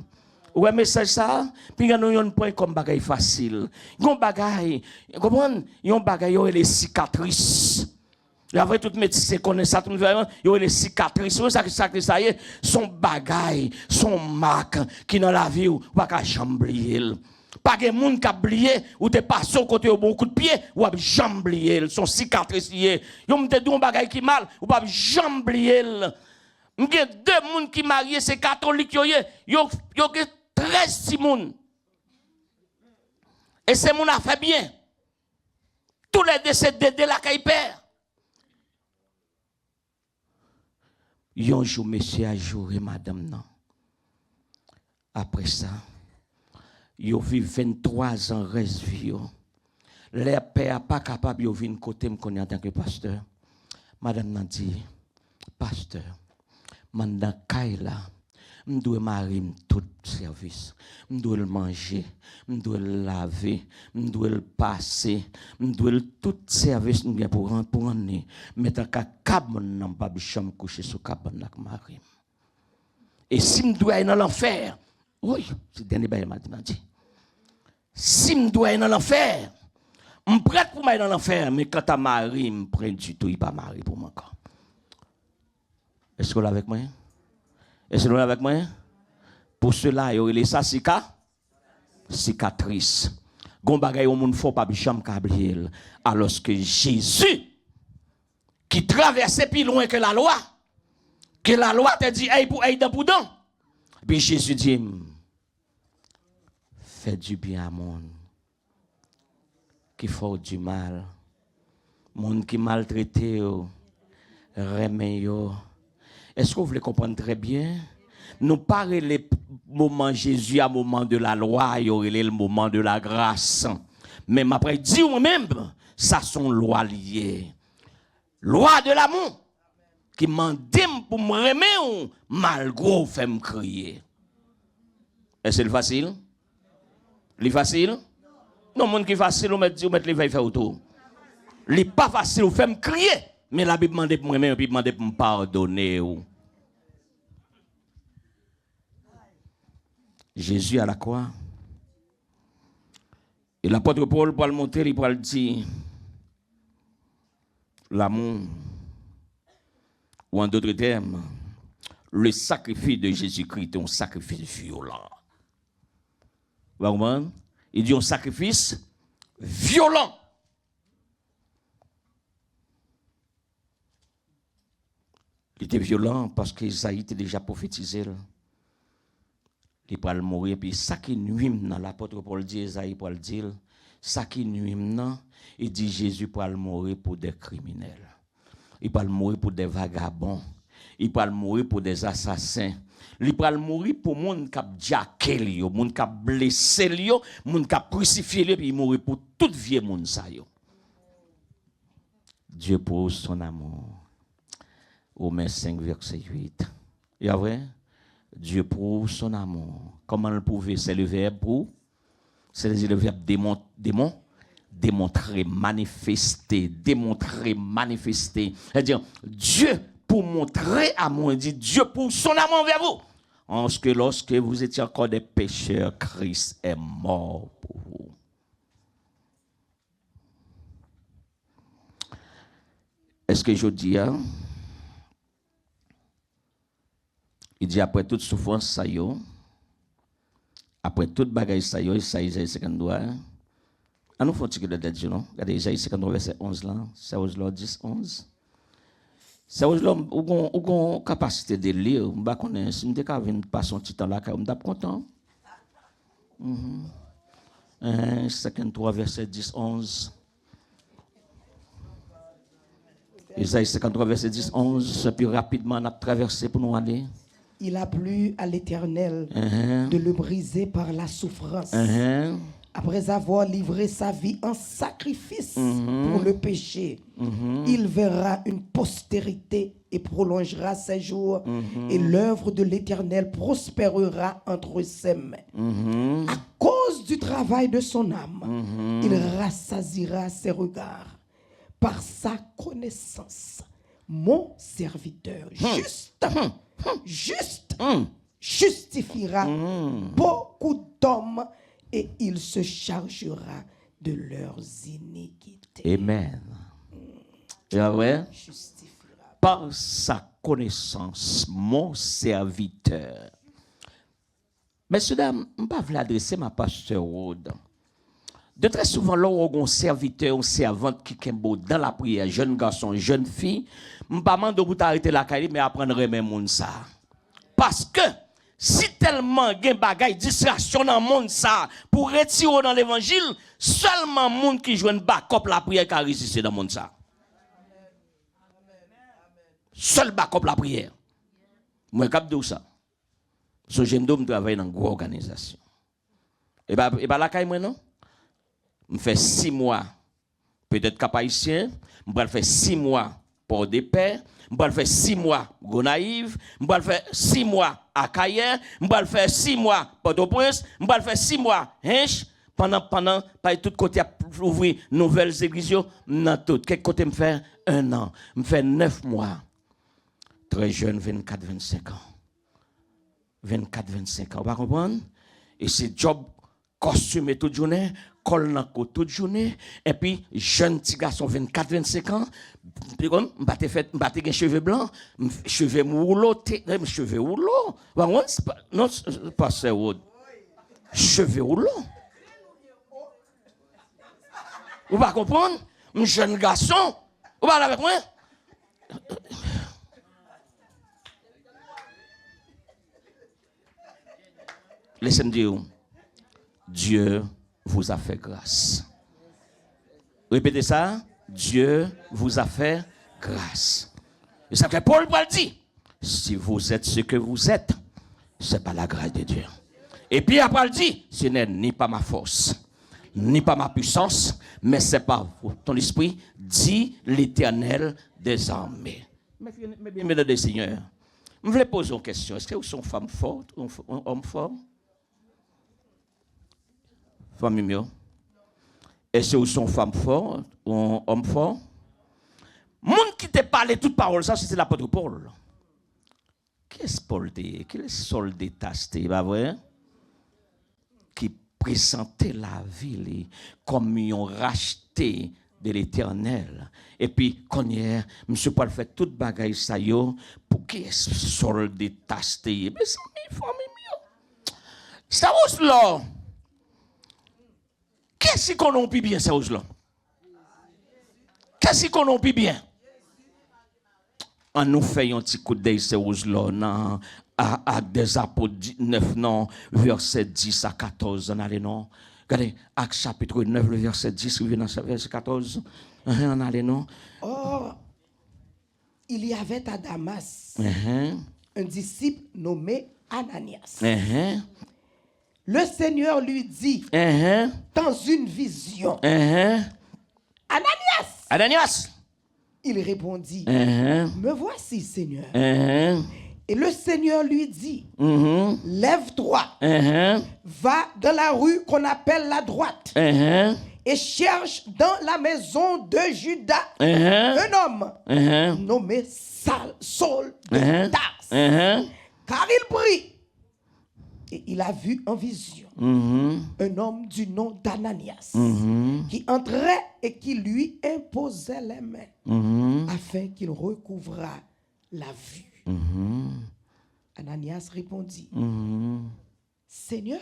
Ouais, message ça, puis nous yon point comme bagaille facile. Yon bagaille, comment yon bagaille yo les cicatrices. La vraie toute médecin connaît ça, tout yo les cicatrices. Ça y est, son bagaille, son marque qui dans la vie ou pas qu'à jamblier. Pas que moun qui a oublié ou te passe au côté au bon coup de pied ou a jamblier son cicatrice lié. Yo m'te dou un bagaille qui mal ou pas jamblier. M'gè deux moun qui marié c'est catholique yo 13 moun. Et ces moun a fait bien. Tous les décédés de la caille père. Yon jour monsieur a joué madame non. Après ça, yo vivent 23 ans reste vie. Les pères pas capable yo vinn côté me connaît en tant que pasteur. Madame nan dit pasteur, mandan kaila m'doit marier tout service, m'doit le manger, m'doit le laver, m'doit le passer, m'doit tout service bien pour rentrer mettre ka cabane nan pas chambre coucher sur cabane nak mari. Et si m'doit aller dans l'enfer, oui, c'est dernier bail m'a dit. Si m'doit aller dans l'enfer, m'prête pour m'aller dans l'enfer, mais quand ta mari m'prend du tout, il pas marié pour moi encore. Est-ce que vous êtes avec moi? Est-ce que vous êtes avec moi? Pour cela, il y a les cicatrices. Gon bagay au monde faut pas bicham kabriel. Alors que Jésus, qui traversait plus loin que la loi te dit, hey pour hey dans pour dent. Puis Jésus dit, fais du bien à monde qui fait du mal. Monde qui maltraité, remet yo. Est-ce que vous voulez comprendre très bien? Nous parlons les moments Jésus à moment de la loi, il y aurait le moment de la grâce. Même après, dit moi-même, ça sont lois liées. Loi de l'amour, qui m'endime pour me remettre malgré fait me crier. Est-ce que c'est facile? C'est facile? Non, monde qui est facile, on met les veilles faire autour. Il n'est pas facile, vous faites me crier. Mais la Bible demande pour moi-même, puis demande pour me pardonner. Jésus à la croix. Et l'apôtre Paul, pour le montrer, il pourra le dire. L'amour, ou en d'autres termes, le sacrifice de Jésus-Christ est un sacrifice violent. Vous comprenez? Il dit un sacrifice violent. Il était violent parce qu'Isaïe était déjà prophétisé. Il pourra mourir. Puis ça qui nuit dans l'apôtre Paul dit, Isaïe pour le dire, ça qui nuit dans, il dit Jésus pourra mourir pour des criminels. Il pourra mourir pour des vagabonds. Il pourra mourir pour des assassins. Il pourra mourir pour les gens qui ont jacké, les gens qui ont blessé, les gens qui ont crucifié, puis il mourir pour toute vie monde ça. Dieu pour son amour. Romains 5, verset 8. Et vrai? Dieu prouve son amour. Comment le prouver? C'est le verbe pour. C'est le verbe démontrer, manifester, démontrer, manifester. C'est-à-dire, Dieu pour montrer amour, il dit Dieu pour son amour envers vous. En ce que lorsque vous étiez encore des pécheurs, Christ est mort pour vous. Est-ce que je dis, hein? Il dit après toute souffrance, ça y est, après toute bagaille, ça y est, ça y est, Isaïe 52. Ah, nous faisons de Dieu, non? Regardez, Isaïe 52, verset 11 là, c'est 10, 11. C'est où on a capacité de lire, on va connaître, si on a pas son petit temps là, on est content. 53, verset 10, 11. Isaïe 53, verset 10, 11, puis rapidement on a traversé pour nous aller. Il a plu à l'Éternel de le briser par la souffrance. Après avoir livré sa vie en sacrifice pour le péché, il verra une postérité et prolongera ses jours. Et l'œuvre de l'Éternel prospérera entre ses mains. À cause du travail de son âme, il rassasiera ses regards. Par sa connaissance, mon serviteur justifiera beaucoup d'hommes et il se chargera de leurs iniquités. Amen. Par sa connaissance, mon serviteur. Messieurs, dames, je ne vais pas adresser ma pasteur Rode. De très souvent, là où on serviteur, on servante qui est beau dans la prière, jeune garçon, jeune fille, je ne vais pas demander de t'arrêter la caille, mais apprendre même monde ça. Parce que si tellement il y a des bagailles, distraction dans le monde ça, pour retirer dans l'évangile, seulement le monde qui joue une backup la prière qui a résisté dans le monde ça. Seul backup la prière. Moi, je dis ça. Ce jeune homme travaille dans une grande organisation. Et bien, la caille, moi, non? Je fais 6 mois, peut-être cap-haïtien, je vais faire 6 mois pour des pères, je vais faire 6 mois Gonaïve, je vais faire 6 mois à Cayenne, je vais faire 6 mois Port-au-Prince, je vais faire 6 mois Hinch, pendant par tout côté ouvrir nouvelles églises, dans tout. Quel côté me faire 1 an, me faire 9 mois. Très jeune, 24-25 ans. 24-25 ans, vous comprenez? Et c'est job costume toute journée, col dans côte toute journée, et puis jeune petit garçon 24-25 ans, puis comme m'batte gen cheveux blancs, cheveux rouleaux, cheveux rouleaux. Non, pas ça Wood. Cheveux rouleaux. Vous pas comprendre? Un jeune garçon, vous parlez avec moi? Laissez-moi dire, Dieu vous a fait grâce. Répétez ça. Dieu vous a fait grâce. Et ça que Paul dit. Si vous êtes ce que vous êtes, ce n'est pas la grâce de Dieu. Et puis après, il dit, ce n'est ni pas ma force, ni pas ma puissance, mais c'est par ton esprit, dit l'Éternel des armées. Mes bien-aimés des seigneurs, je voulais poser une question. Est-ce que vous êtes une femme forte ou un homme fort? Famille mieux. Est-ce que vous sont femme forte ou homme fort? Monde qui te parle toute parole, ça, c'est l'apôtre Paul. Qu'est-ce Paul dit? Quel est Saul détasté, pas vrai? Qui présentait la vie comme un racheté de l'Éternel. Et puis, quand hier, M. Paul fait toute bagaille ça yo, pour qui est Saul détasté? Mais ça m'est famille. Ça ose là. Qu'est-ce qu'on a pu bien, ça ose là? Qu'est-ce qu'on a pu bien? On nous fait un petit coup d'œil, ça ose là, à des apôtres 9, non, verset 10 à 14, on allait non. Regardez, Actes chapitre 9, le verset 10, vous venez dans verset 14, on allait non. Or, il y avait à Damas un disciple nommé Ananias. Le Seigneur lui dit dans une vision, Ananias! Ananias! Il répondit, me voici, Seigneur. Et le Seigneur lui dit, lève-toi, va dans la rue qu'on appelle la droite, et cherche dans la maison de Judas un homme nommé Saul de Tarse. Car il prie. Et il a vu en vision un homme du nom d'Ananias qui entrait et qui lui imposait les mains afin qu'il recouvrât la vue. Ananias répondit, Seigneur,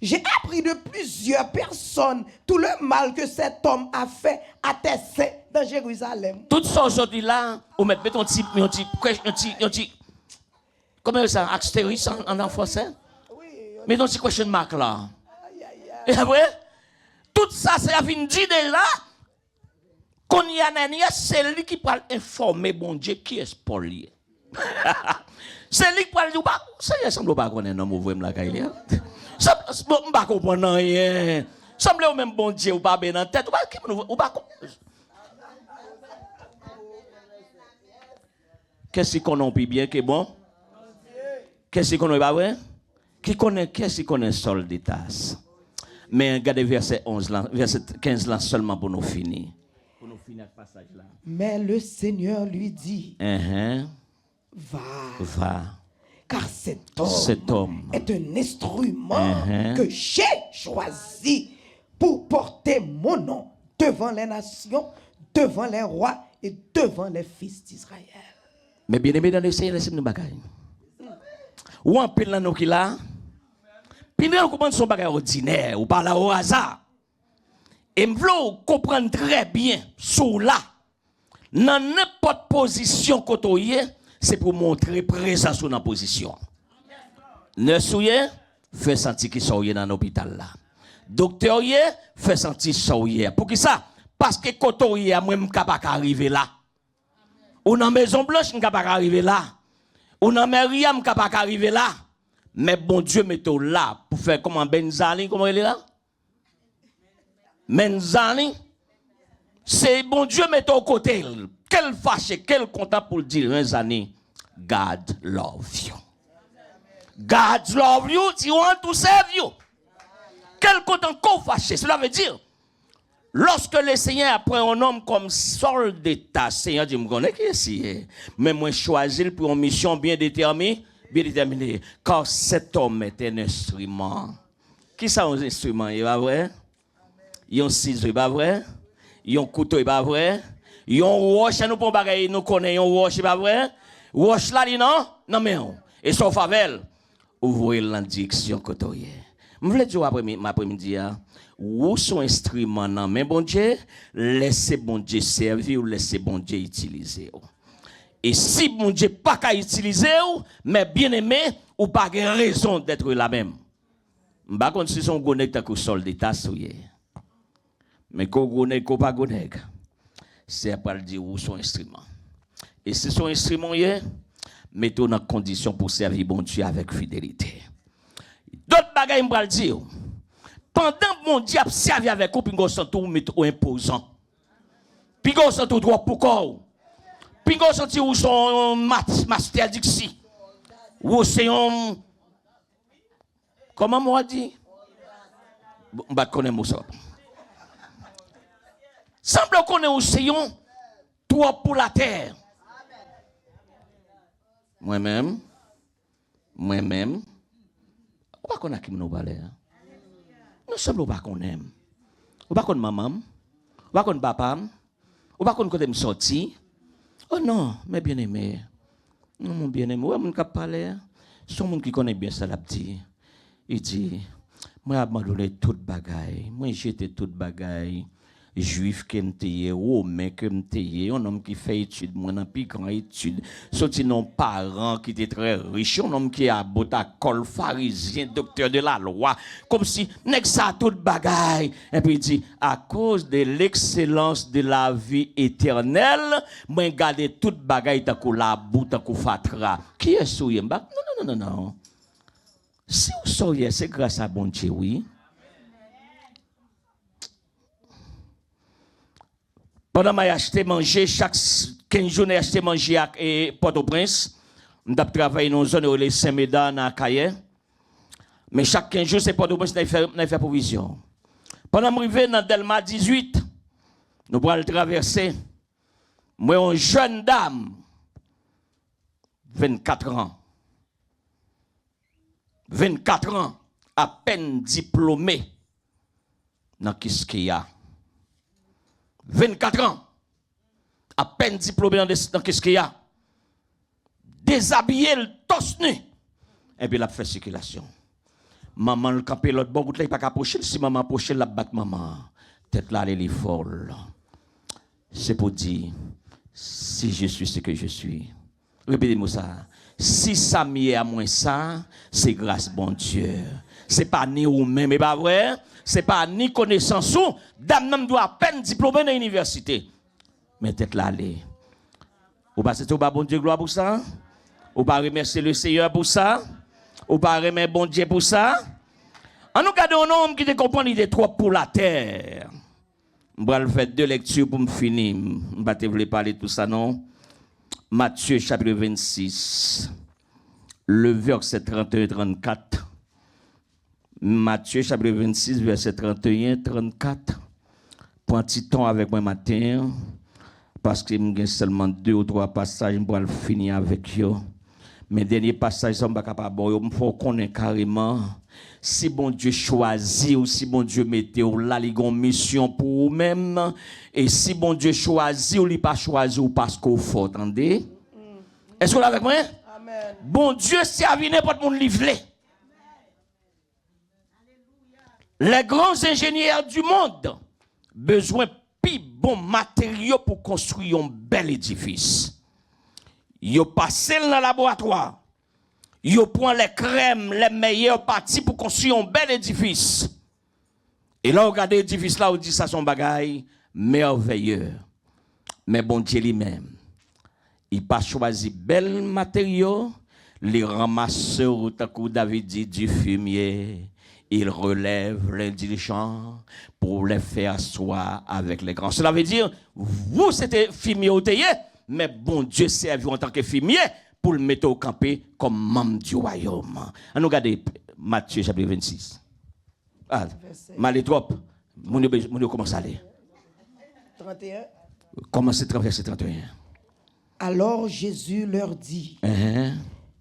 j'ai appris de plusieurs personnes tout le mal que cet homme a fait à tes saints dans Jérusalem. Tout ça aujourd'hui là, on met ton type, comment ça, astérisque en français? Oui. Mais non, c'est question mark là. Et après, tout ça, c'est à fin dire là, qu'on y a Ananias, c'est lui qui parle informer bon Dieu qui est Paul. C'est lui qui parle du bas. Ça y semble pas qu'on est un mauvais la caille. Ça ne pas comprendre rien. Semble au même bon Dieu ou pas bien dans tête ou pas. Qu'est-ce qu'on a pu bien qui est bon? Qu'est-ce qu'on a pas vrai? Qu'est-ce qu'on connaît Saul de Tarse? Mais regardez verset 11 là, verset 15 là seulement pour nous finir. Pour nous finir le passage là. Mais le Seigneur lui dit, va. Car cet homme est un instrument que j'ai choisi pour porter mon nom devant les nations, devant les rois et devant les fils d'Israël. Mais bien aimé dans le Seigneur, laissez-nous bagaille. Ou en pile dans nous qui là, puis nous comprenons son bagage ordinaire ou par là au hasard. Et me voulons comprendre très bien sous là, dans n'importe position côtoyée, c'est pour montrer présence dans la position. Ne souillez, fait sentir qu'il sont dans l'hôpital là. Docteur fait sentir qu'ils pour qui ça? Parce que côtoyé moi je capable arriver là. Ou dans Maison Blanche je capable arriver là. Ou dans Maria je capable arriver là. Mais bon Dieu mettez là pour faire comment Benzali, comment il est là? Benzali, c'est bon Dieu mettez au côté. Quel fâché, quel content pour dire Benzali, God love you. God love you, you want to save you. Quel content qu'on fâché, cela veut dire, lorsque le Seigneur prend un homme comme Saul de Tarse, Seigneur dit, je connais qui est ici, mais moi choisi pour une mission bien déterminée, car cet homme est un instrument. Qui sont les instruments? Il va vrai? Il y a un ciseau, il va vrai? Il y a un couteau, il va vrai? Il y a un roche, nous pouvons bagailler, nous connaissons un roche, il va vrai? Roche là, non? Non, mais non. Et sauf avec, ouvrez la direction côtoyée. Je voulais dire après-midi, où sont les instruments dans mais bon Dieu, laissez bon Dieu servir ou laissez bon Dieu utiliser. Et si bon Dieu pas qu'à utiliser, mais bien aimé, ou pas de raison d'être la même. Je ne sais pas si son gonègue est Saul de Tarse. Mais qu'on gonègue ou pas gonègue, c'est pas le dire où son instrument. Et si son instrument mettons dans condition pour servir bon Dieu avec fidélité. D'autres bagages me le dire. Pendant mon Dieu a servi avec vous, puis vous sentez vous imposant. Puis vous sentez droit pour corps. Puis vous sentez où son master dixi. Ou c'est un comment moi dit? On va connaître ça. Semble qu'on est au séyon, toi pour la terre. Moi-même, on va connaître qui nous parle. Nous semblons pas qu'on aime. On va connaître maman, on va connaître papa, on va connaître côté me sorti. Oh non, mes bien-aimés. Non, mon bien-aimé, ouais, mon cap parler. Son monde qui connaît bien ça la petit. Il dit, moi abandonné toute bagaille, moi j'étais toute bagaille. Juif qui m'était, romain qui m'était, un homme qui fait études, moi dans plus grand études, sorti nos parents qui étaient très riches, un homme qui a beau à col pharisien, docteur de la loi, comme si nèg ça toute bagaille. Et puis il dit, à cause de l'excellence de la vie éternelle, moi garder toute bagaille ta la bout ta fatra. Qui est souillé? Non. Si vous sauriez, c'est grâce à bon Dieu, oui. Pendant que j'ai acheté manger, chaque 15 jours, j'ai acheté manger à Port-au-Prince. Je travaille dans une zone où les Saint-Médard, à Caillet. Mais chaque 15 jours, c'est Port-au-Prince qui fait provision. Pendant que je suis dans Delma 18, nous allons traverser. Moi, une jeune dame, 24 ans. 24 ans, à peine diplômée dans Kiskeya. 24 ans, à peine diplômé dans qu'est-ce qu'il y a, déshabillé, le torse nu, et puis il a fait circulation. Maman le campé l'autre bon bout là, il pas approcher, si maman approche la bat maman, tête là elle est folle. C'est pour dire, si je suis ce que je suis. Répétez-moi ça. Si ça m'y à moi ça, c'est grâce bon Dieu. C'est pas ni ou même, mais pas vrai. C'est pas ni connaissance ou dame même doit à peine diplômé dans l'université. Mais tête là aller. Ou pas c'est tout bon Dieu gloire pour ça? Ou pas remercier le Seigneur pour ça? Ou pas remercier bon Dieu pour ça? En nous gardons un homme qui te comprend il est trop pour la terre. Je vais faire 2 lectures pour me finir. Je ne vais pas parler de tout ça non. Matthieu chapitre 26. Le verset 31-34. Matthieu chapitre 26, verset 31-34. Prends un petit temps avec moi matin, parce que j'ai seulement 2 ou 3 passages pour le finir avec vous. Mes derniers passages sont pas capables. Il faut connaître carrément si bon Dieu choisit ou si bon Dieu mette ou là, il y a une mission pour vous-même. Et si bon Dieu choisit ou il pas choisi ou parce qu'il faut, attendez. Est-ce que vous êtes avec moi? Amen. Bon Dieu servi n'importe mon livre. Les grands ingénieurs du monde besoin de plus bons matériaux pour construire un bel édifice. Ils passent dans le laboratoire. Ils prennent les crèmes, les meilleures parties pour construire un bel édifice. Et là, regardez l'édifice là, on dit ça son bagaille merveilleux. Mais bon Dieu lui-même, il n'a pas choisi bel matériaux, les ramasseurs, tant David dit, du fumier. Il relève les diligents pour les faire asseoir avec les grands. Cela veut dire, vous c'était fumier au théier, mais bon Dieu servi en tant que fumier pour le mettre au campé comme membre du royaume. On nous regarde Matthieu chapitre 26. Ah, mal trop. Mon Dieu commence à aller. 31. Commencez verset 31. Alors Jésus leur dit,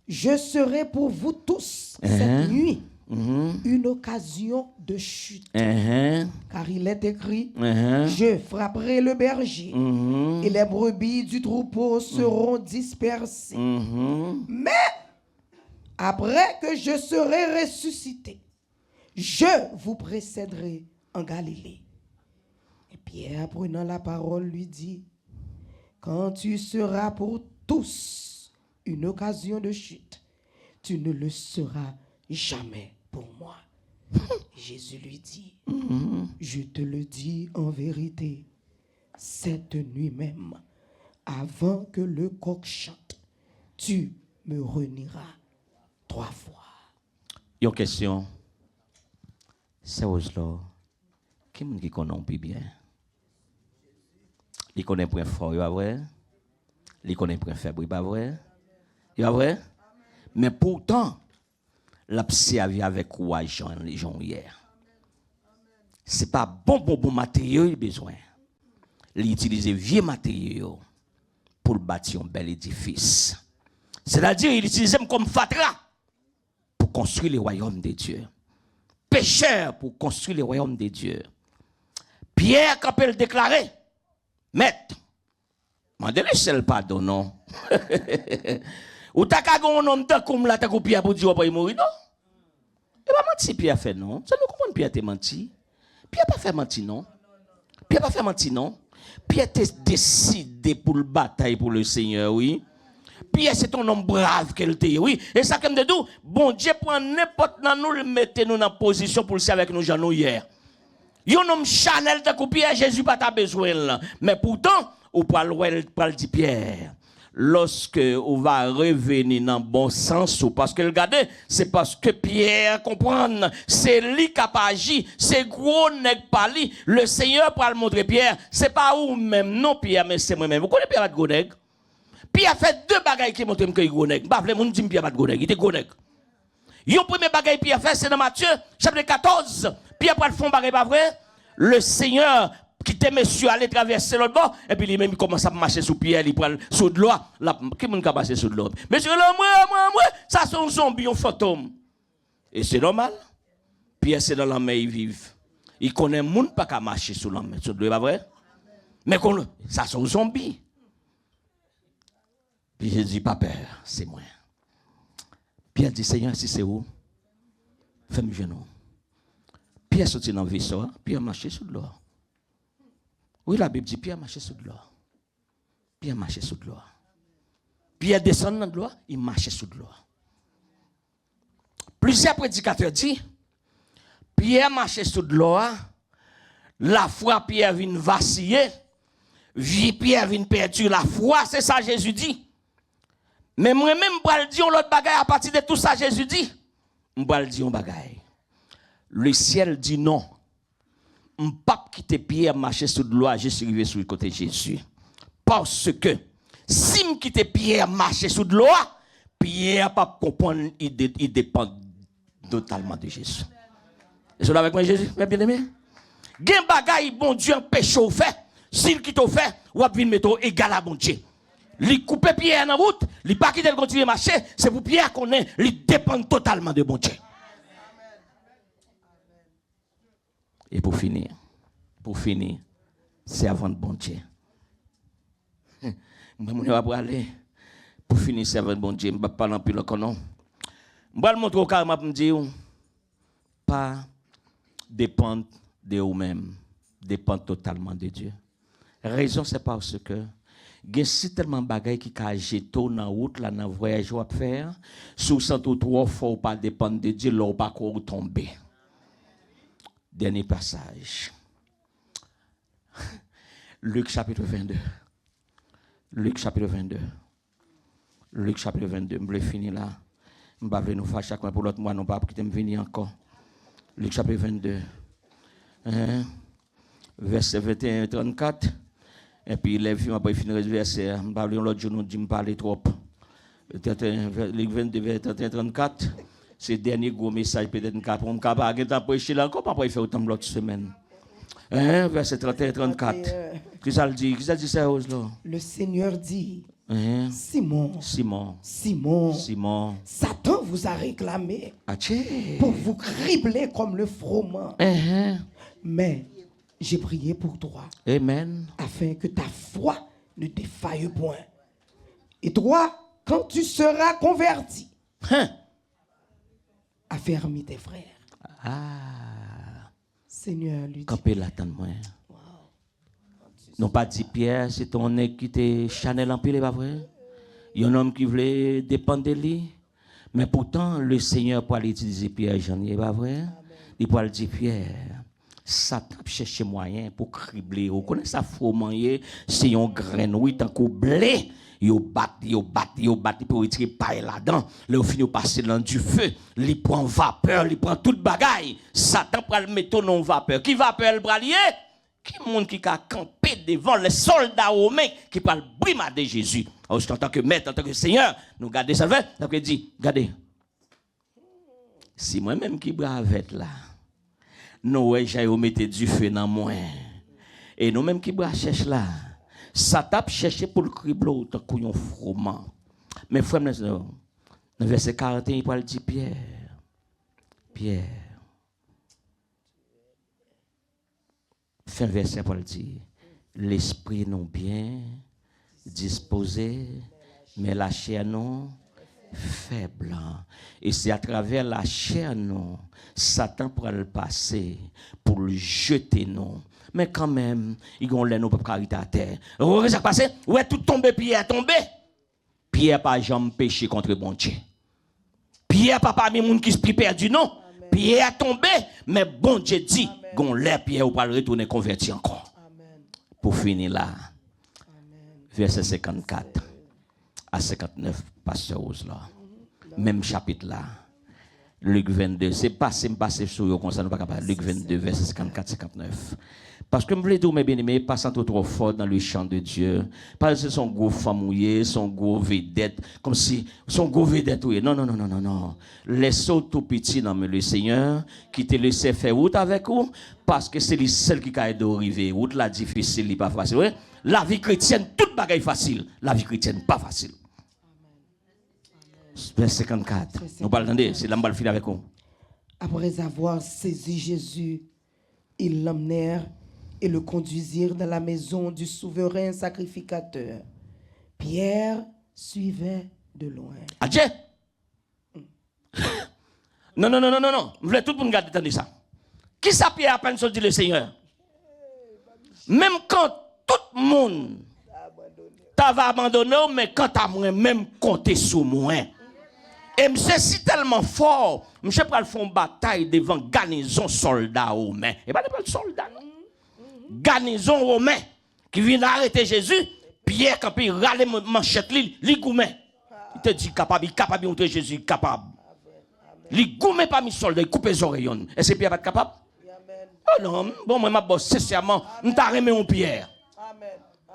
je serai pour vous tous cette nuit une occasion de chute. Car il est écrit, je frapperai le berger et les brebis du troupeau seront dispersées. Mais après que je serai ressuscité, je vous précéderai en Galilée. Et Pierre, prenant la parole, lui dit, quand tu seras pour tous une occasion de chute, tu ne le seras jamais pour moi. Jésus lui dit, je te le dis en vérité, cette nuit même, avant que le coq chante, tu me renieras 3 fois. Une question. C'est où là? Qui connaît plus bien? Il connaît point fort, il est vrai? Il connaît point faible, il est vrai? Il est vrai? Mais pourtant, la servi avec courage les gens hier. c'est pas bon matériaux il besoin. Il utilise vieux matériaux pour bâtir un bel édifice. C'est-à-dire il utilise comme fatra pour construire le royaume de Dieu. Pécheur pour construire le royaume de Dieu. Pierre quand il déclarer, maître, mandez-le seul pardon non. Ou t'as qu'à un homme comme là t'as coupé Pierre pour dire pas mourir non. Et pas menti Pierre fait non. Ça nous comprend Pierre t'a menti. Pierre pas fait menti non. Pierre pas fait menti non. Pierre t'a décidé pour le bataille pour le Seigneur oui. Pierre c'est un homme brave qu'elle était oui. Et ça comme de tout, bon Dieu prend n'importe dans nous le mettre nous dans position pour le servir avec nous Jean hier. Yon homme Chanel t'a coupé Jésus pas ta besoin là. Mais pourtant ou pas le dit Pierre. Lorsque on va revenir dans le bon sens, parce que regardez, c'est parce que Pierre comprend, c'est lui qui a pas agi, c'est gros nèg pas lui. Le Seigneur pour le montrer Pierre, c'est pas vous même, non Pierre, mais c'est moi-même. Vous connaissez Pierre pas de gros nèg? Pierre fait deux bagailles qui montrent qu'il est gros nèg. Bah, les gens disent Pierre pas de gros nèg, il était gros nèg. Yon premier bagaille Pierre fait, c'est dans Matthieu, chapitre 14. Pierre pour le fond bagaille pas vrai? Le Seigneur quitter monsieur aller traverser l'autre bord et puis lui même il commence à marcher sous Pierre il prend sous de l'eau là qui monde qui passer sous de l'eau monsieur là moi ça c'est un zombie un fantôme et c'est normal Pierre c'est dans la mer il vit il connaît monde pas qu'à marcher sous la mer sous de l'eau pas vrai mais ça c'est un zombie puis je dis pas peur c'est moi Pierre dit Seigneur si c'est où fais-moi genou Pierre sorti dans le vaisseau Pierre marcher sous de l'eau. Oui, la Bible dit Pierre marchait sous de l'eau. Pierre marchait sous de l'eau. Pierre descend dans de l'eau, il marchait sous de l'eau. Plusieurs prédicateurs disent Pierre marchait sous de l'eau. La foi Pierre vient vaciller. Vie Pierre vient perdre la foi, c'est ça Jésus dit. Mais moi-même, je vais dire l'autre bagaille à partir de tout ça Jésus dit. Je vais dire un bagaille. Le ciel dit non. Je ne peux pas quitter Pierre marcher sous de l'eau, je suis arrivé sur le côté de Jésus. Parce que si je quitte Pierre marcher sous de l'eau, Pierre ne peut pas comprendre, il dépend totalement de Jésus. Est-ce que vous avec moi, Jésus, bien aimé? Gen bagay bon Dieu empêche au fait, s'il quitte au fait, ou va venir mettre égal à bon Dieu. Li coupe Pierre dans la route, li pas quitter continuer marcher, c'est pour Pierre qu'on est, li dépend totalement de bon Dieu. Et pour finir, c'est avant de bon Dieu. Je vais aller. Pour finir, c'est avant de bon Dieu. Je ne vais pas parler plus le nom. Je vais montrer au cas où je dire, pas dépendre de vous-même, dépendre totalement de Dieu. La raison, c'est parce que il y a tellement de bagages qui ont jeté dans la route, dans le voyage à faire. Si vous sentez trop fort, pas dépendre de Dieu, là, vous ne pouvez pas tomber. Dernier passage. Luc chapitre 22. Luc chapitre 22. Luc chapitre 22. Je vais finir là. Je ne vais pas nous faire chacun pour l'autre mois, non pas pour que je venir encore. Luc chapitre 22. Verset 21 34. Et puis, les filles, je vais finir le verset. Je ne vais pas l'autre jour, nous me parler trop. Luc 22, verset 31 34. C'est le dernier gros message, peut-être pour me capable de prêcher là, comment pas faire autant de l'autre semaine. Verset 31 34. Qu'est-ce que ça dit? Qu'est-ce que ça dit ça là? Le Seigneur dit, Simon, Satan vous a réclamé pour vous cribler comme le froment. Mais j'ai prié pour toi. Amen. Afin que ta foi ne défaille point. Et toi, quand tu seras converti, affermis tes frères. Seigneur, lui dit. Campé là, attends-moi. Non pas dit Pierre, c'est ton nez qui te Chanel en pile, pas vrai? Il y a un homme qui voulait dépendre de lui. Mais pourtant, le Seigneur pour utiliser Pierre, j'en ai pas vrai? Il peut dire Pierre, Satan cherche moyen pour cribler. Vous connaissez ça, froment, c'est un grain, oui, tant qu'au blé. Yo bat pour retirer paille là-dedans. Là, au final, passer dans du feu. Il prend vapeur, il prend toute bagaille. Satan prend le métaux non vapeur. Qui vapeur le bralier? Qui monde qui a campé devant les soldats romains qui parle brimader Jésus. En tant que maître, en tant que Seigneur, nous gardons ça. Donc il dit, regardez. Si moi-même qui brave là, nous j'ai mettez du feu dans moi. Et nous même qui bras cherche là, ça tape chercher pour le criblo tant qu'on froment. Mais frère, dans verset 41, il parle de Pierre. Fin verset pour le dire, l'esprit non bien disposé, mais la chair non faible. Et c'est à travers la chair non, Satan pourra le passer pour le jeter non. Mais quand même, ils ont l'air nous pour cariter à terre. Vous voyez ça passer? Ouais, tout tombé, Pierre tombé. Pierre pas jamais péché contre bon Dieu. Pierre pas parmi les gens qui se perdu non. Amen. Pierre tombé, mais bon Dieu dit, gon l'air Pierre ou pas le retourner converti encore. Amen. Pour finir là. Amen. Verset 54 à 59, pasteur Osla. Même chapitre là. Luc 22, c'est passé sur eux comme ça, nous pas capable. Luc 22, verset 54-59. Parce que je voulais dire, mes bien-aimés, pas trop fort dans le champ de Dieu. Parce que son gros famouillé, son gros vedette, comme si son gros vedette, oui. Non. Laissez tout petit dans le Seigneur, qui te laisse faire route avec vous, parce que c'est le seul qui a aidé à arriver. Route là difficile, n'est pas facile. Oui? La vie chrétienne, toute bagaille facile. La vie chrétienne, pas facile. Verset 54. Nous parlons de c'est là que finir avec vous. Après avoir saisi Jésus, ils l'emmenèrent et le conduisirent dans la maison du souverain sacrificateur. Pierre suivait de loin. Adieu. Non. Vous voulez tout pour nous garder ça. Qui ça Pierre à peine sorti le Seigneur? Même quand tout le monde t'avait abandonné, mais quand t'as même compté sur moi. Et monsieur si tellement fort, monsieur pral font bataille devant garnison soldats romains. Et pas de soldats non. Garnison romain qui vient arrêter Jésus, Pierre quand il râle manchette li goumé. Il te dit capable de montrer Jésus capable. Li goumé pas mis soldats, il coupe les oreilles. Est-ce que Pierre va être capable? Oh non, bon moi m'a boss sincèrement, on t'a remis mon Pierre.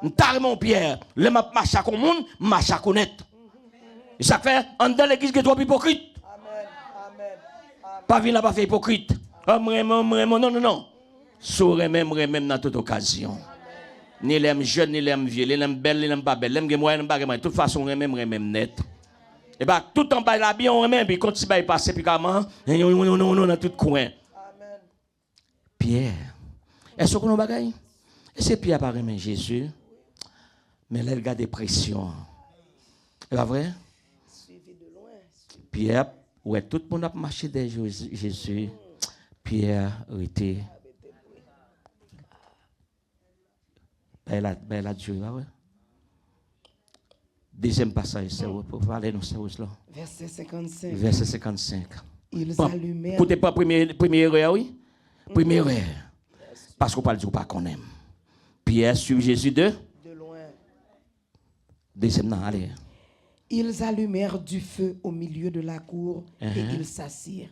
On t'a remis mon Pierre, le m'a marche à monde, marche à connaître. Et ça fait, en dans l'église, qui est trop hypocrite. Amen. Pas vin là, pas fait hypocrite. Non. Saurait même dans toute occasion. Ni l'aime jeune, ni l'aime vieux, ni l'aime belle, ni l'aime pas belle. L'aime moyen, pas de toute façon, même net. Et bien, tout en bas, là, bien, on remet, puis quand tu vas y passer, puis comment, non, dans tout coin. Amen. Pierre, est-ce qu'on a bagaille? Est-ce que Pierre pas remet Jésus? Mais là, il a des pressions. C'est pas vrai? Pierre, ouais, tout le monde a marché derrière Jésus. Pierre était. Ben la Dieu, ouais. Deuxième passage, c'est pour parler nous c'est là. Verset 55. Verset 55. Ils allumèrent. Écoutez pas première erreur, oui? Première erreur. Parce qu'on parle du pas qu'on aime. Pierre suit Jésus de loin. Deuxième, non, allez. Ils allumèrent du feu au milieu de la cour et ils s'assirent.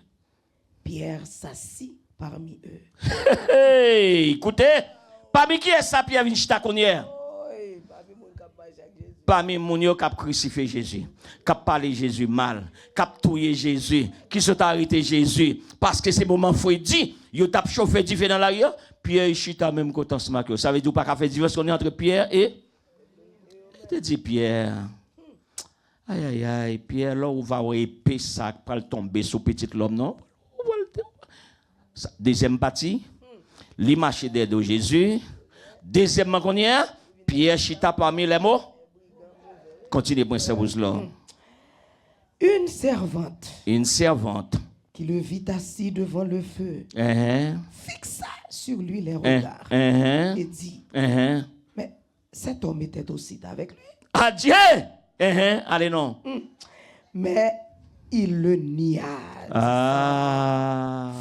Pierre s'assit parmi eux. Hey, écoutez, parmi qui est ça Pierre Vinchita Connière? Parmi moun yo qui a crucifié Jésus, qui a parlé Jésus mal, qui a tué Jésus, qui sont arrêté Jésus, parce que c'est moment faut dit, yo t'a chauffé du feu dans l'arrière, Pierre chita même côté ce matin. Ça veut dire pas qu'a fait diversion entre Pierre et te dit Pierre. Aïe, Pierre, là où va épée ça pour tomber sur petit l'homme, non? Deuxième partie, l'image de Jésus. Deuxièmement, qu'on y a, Pierre chita parmi les mots. Continuez, bon service là. Une servante qui le vit assis devant le feu, fixa sur lui les regards et dit, mais cet homme était aussi avec lui. Adieu! Allez non. Mais il le nia.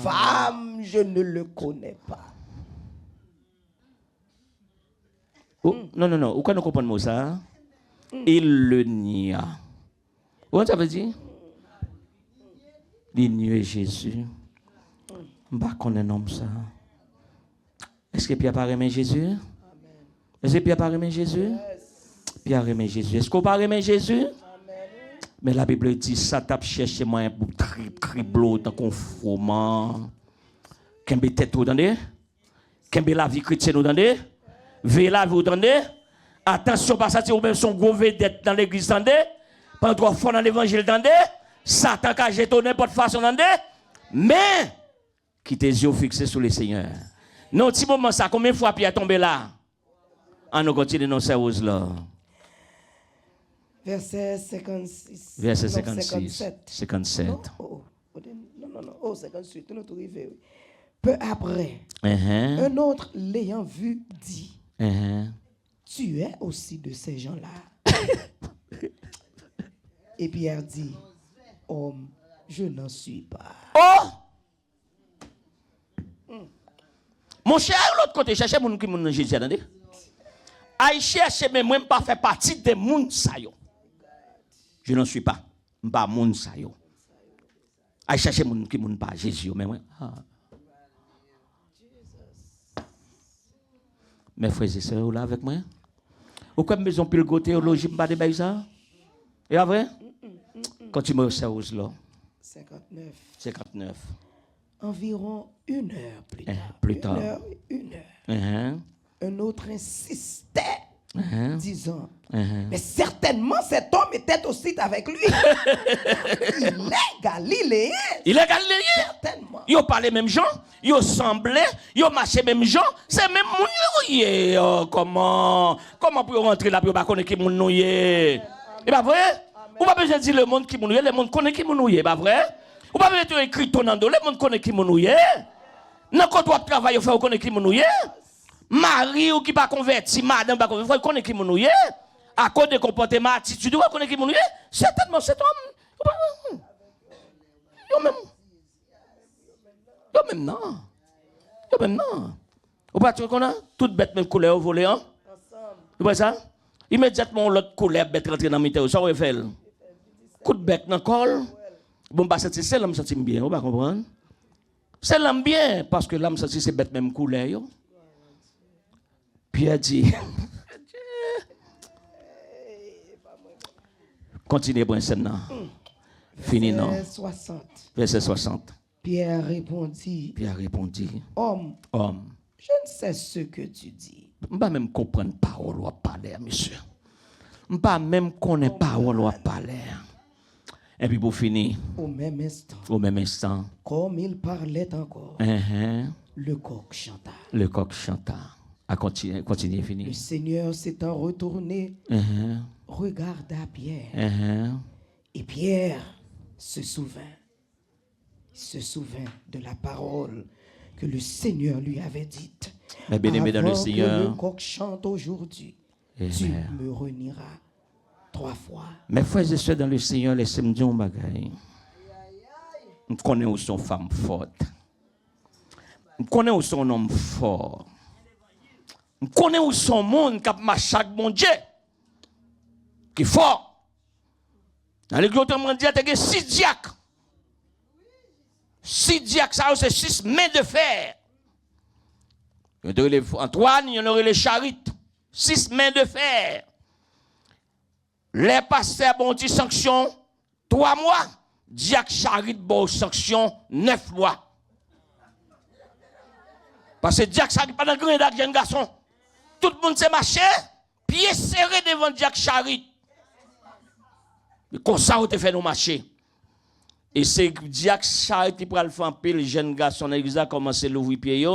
Femme, je ne le connais pas. Oh, non. Pourquoi nous comprenons ça? Il le nia. Comment ça veut dire? Il nie Jésus. Je ne sais pas qu'on est homme ça. Est-ce que Pierre n'a pas aimé Jésus? Est-ce que Pierre n'a pas aimé Jésus? Pierre aimé Jésus. Est-ce qu'on pas aimer Jésus? Amen. Mais la Bible dit ça tape chercher moi pour criblo dans conformant. Kembe tête, vous entendez? Kembe la vie chrétienne, vous entendez? Veillez la vie, vous entendez? Attention, pas ça, si vous même son gros vedette dans l'église, vous entendez? Pendant 3 fois dans l'évangile, vous entendez? Satan qui a jeté n'importe façon, vous entendez? Mais, qui tes yeux fixés sur le Seigneur. Non, petit moment, ça, combien de fois Pierre est tombé là? On nous continue dans ces roses là. Verset 56. Verset non, 56. 57. Non, oh, 58, nous sommes arrivés. Peu après, un autre l'ayant vu dit, tu es aussi de ces gens-là. Et Pierre dit, homme, je n'en suis pas. Oh! Mon cher, l'autre côté, cherchez mon qui mon Jésus, attendez. Aïe chercher mais moi pas faire partie des moun sa yo. Je n'en suis pas. Pas moun sa yo. Aïe chercher mon qui moun pas Jésus mais moi. Mes frères et sœurs là avec moi. Ou comme maison pile go théologie pas de ça. Et après continue au service là. 59. Environ 1 heure plus tard. Une heure. Un autre insistait, disant, mais certainement cet homme était aussi avec lui. Il est galiléen. Il est galiléen. Certainement. Ils parlent même gens, ils semblaient, ils marchaient même gens. C'est même moun comment pour rentrer là pour pas connaître qui moun nouye. Et pas vrai? Ou pas besoin de dire le monde qui moun nouye, le monde connaît qui moun nouye, pas vrai? Ou pas besoin de écrire ton nom, le monde connaît qui moun nouye. Nan quand on travaille, on connaît qui moun nouye. Marie ou qui pas converti, madame pas converti, faut connaître qui moun nouye. À cause de comportement, attitude, on connaît qui moun nouye. Certainement cet homme. Yo même non. Ou pas tu connais toute bête même couleur volée hein. Tu vois ça? Immédiatement l'autre couleur bête rentrer dans météo, ça on fait. Coup de bec dans col. Bon bah c'est l'homme senti bien, on va comprendre. C'est l'homme bien parce que l'homme senti c'est bête même couleur yo. Pierre dit continuez pour scène là. Fini non. Verset 60. Pierre répondit. Homme. Je ne sais ce que tu dis. Je ne peux même comprendre parole ou parler, monsieur. Je ne peux pas même connaître parole ou parler. Et puis pour finir. Au même instant. Comme il parlait encore. Le coq chanta. À continuer, finir. Le Seigneur s'étant retourné, regarda Pierre. Et Pierre se souvint de la parole que le Seigneur lui avait dite. Mais bien-aimé dans le Seigneur. Que le coq chante aujourd'hui, tu me renieras 3 fois. Mes frères et sœurs dans le Seigneur, laissez-moi dire un bagage. Je connais où son femme forte. Je connais où son homme fort. Je connais où son monde qui a marché avec mon Dieu. Qui est fort. Dans l'église autrement dit, il y a 6 diacres. 6 diacres, ça c'est 6 mains de fer. Il y en aurait les Antoine, il y en aurait les Charites. 6 mains de fer. Les pasteurs ont dit sanction 3 mois. Diacre Charite bon sanction 9 mois. Parce que Diacre Charite pas dans grand d'un jeune garçon. Tout le monde s'est marché, pied serré devant Diacre Charite. Comme ça, on te fait nous marcher. Et c'est Diacre Charite qui prend le faire le jeune garçon dans l'église a commencé à l'ouvrir pied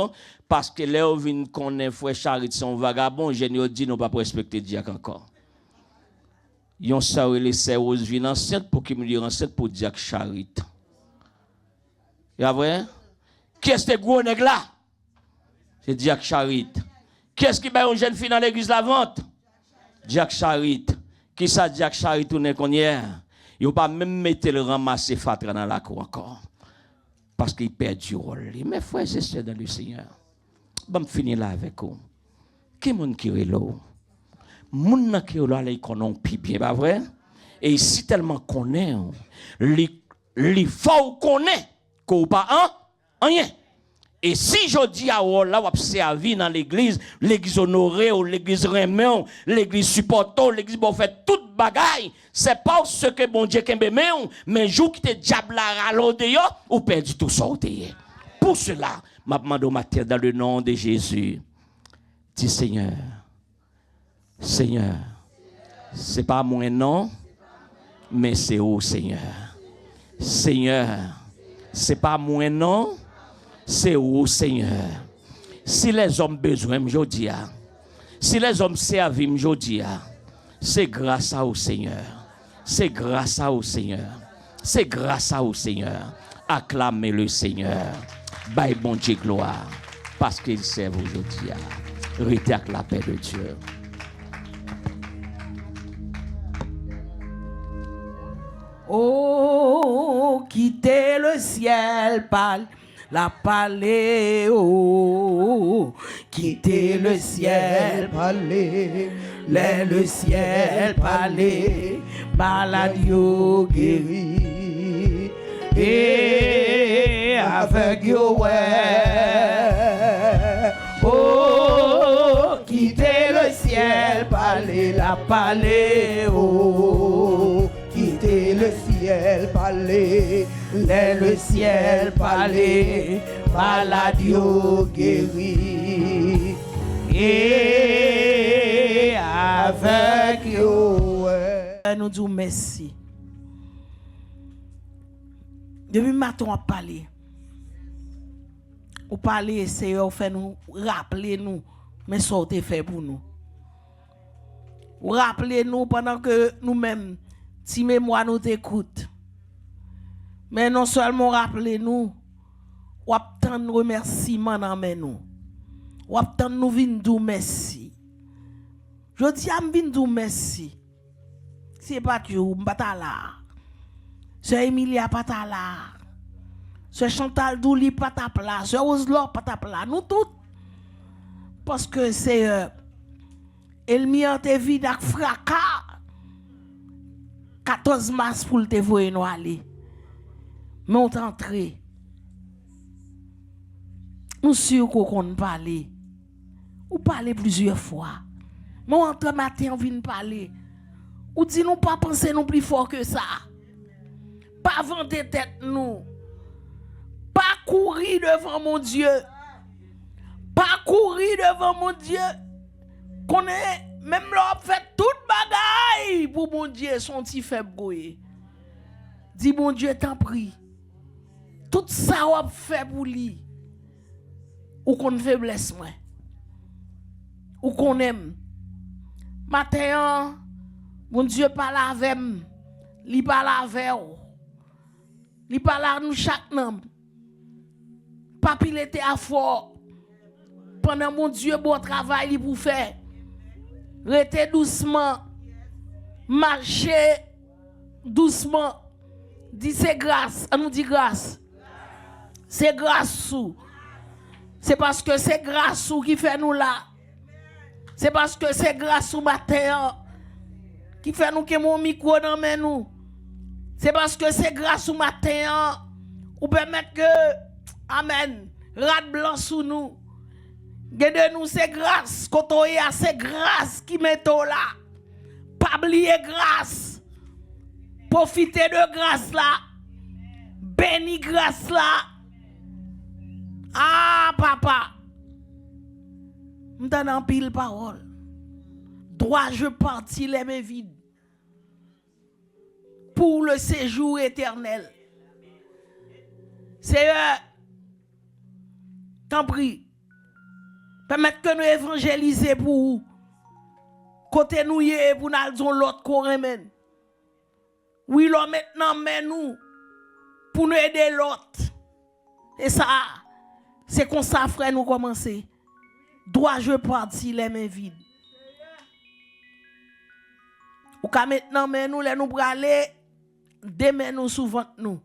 parce que là, on vient connaître frère Charite son vagabond, jeune dit non pas pour respecter Diacre encore. Ils ont saoulé les sœurs viennent enceinte pour qu'ils me disent enceinte pour Diacre Charite. Et vrai? Qui est ce gros nègre là? C'est Diacre Charite. Qui est-ce qui bat une jeune fille dans l'église la vente? Diacre Charite. Qui ça Diacre Charite tourne qu'on hier? Il ne pas même mettre le ramasser fatra dans la cour encore. Parce qu'il perd du rôle. Mes frères et sœurs dans le Seigneur. Bon, finir là avec vous. Qui est mon qui est là? Moun qui est là, ils connaissent bien, pas vrai? Et si tellement connaît, les faut connaît, qu'on pas rien. Et si je dis à vous, là, vous observez dans l'église honorée, l'église remet, l'église supportée, l'église bon fait toute bagaille, c'est pas ce que bon Dieu kembe mais jour qui te diable la ralode yo, ou perdu tout ça. Pour cela, m'a demandé au matin dans le nom de Jésus. Dis Seigneur, Seigneur, c'est pas moi non, mais c'est où Seigneur. Seigneur, c'est pas moi non, c'est où Seigneur. Si les hommes besoin je dis, si les hommes servent je dis, c'est grâce à vous Seigneur. C'est grâce à vous Seigneur. C'est grâce à vous Seigneur. Acclamez le Seigneur. Bye bon Dieu gloire. Parce qu'il sert aujourd'hui. Restez avec la paix de Dieu. Oh, quittez le ciel, la palais, oh, quittez le ciel, palais, le ciel, palais, maladio guéri, et avec yo, ouais, oh, quittez le ciel, palais, la palais, oh. Quittez le ciel, palais, le ciel, palais, maladio guéri, et avec yo. Nous disons merci. Depuis matin, on parle. On parle, Seigneur, fait nous rappeler nous, mais ça a été fait pour nous. Rappelez-nous pendant que nous-mêmes, si mémoire nous t'écoute. Mais non seulement rappelez-nous, ou attendre remerciement dans nous. Ou attendre nous venir merci. Je dis à venir merci. C'est pas tu ou pas là. C'est Emilia pas là. C'est Chantal Douli pas là. C'est Oslo pas là. Nous tous. Parce que c'est Elmia te vide avec fracas. 14 mars pour te voir nous aller. Mais on t'entré. Nous sûr qu'on parle. Ou parler plusieurs fois. Mais on entre matin on vient parler. Ou dit nous pas penser non plus fort que ça. Pas vanter tête nous. Pas courir devant mon Dieu. Pas courir devant mon Dieu. Qu'on est même là fait toute bagaille pour mon Dieu son petit faible goye. Dis mon Dieu t'en prie. Tout ça on fait pour lui. Ou qu'on faiblesse moi. Ou qu'on aime. Matin mon Dieu parle avec moi. Il parle avec vous. Il parle à nous chaque nom. Papi il était à fort. Pendant mon Dieu bon travail pour faire. Restez doucement. Marchez doucement. Dis c'est grâce. On nous dit grâce. C'est grâce sous. C'est parce que c'est grâce sous qui fait nous là. C'est parce que c'est grâce sous matin qui fait nous que mon micro dans main nous. C'est parce que c'est grâce au matin ou permettre que amen rat blanc sous nous. Gade nous c'est grâce quand on est c'est grâce qui met là. Pas oublier grâce. Profitez de grâce là. Béni grâce là. Ah papa. M'dan en pile parole. Dois-je partir les mains vides pour le séjour éternel? Seigneur, t'en prie, permettre que nous évangéliser pour vous. Côté nous y pour nous dire l'autre qu'on remène. Oui, là maintenant, mais nous, pour nous aider l'autre. Et ça, c'est comme ça, frère, nous commencer. Dois-je partir les mains vides? Ou ka maintenant mais nous les nous braler demain nous souvent nous.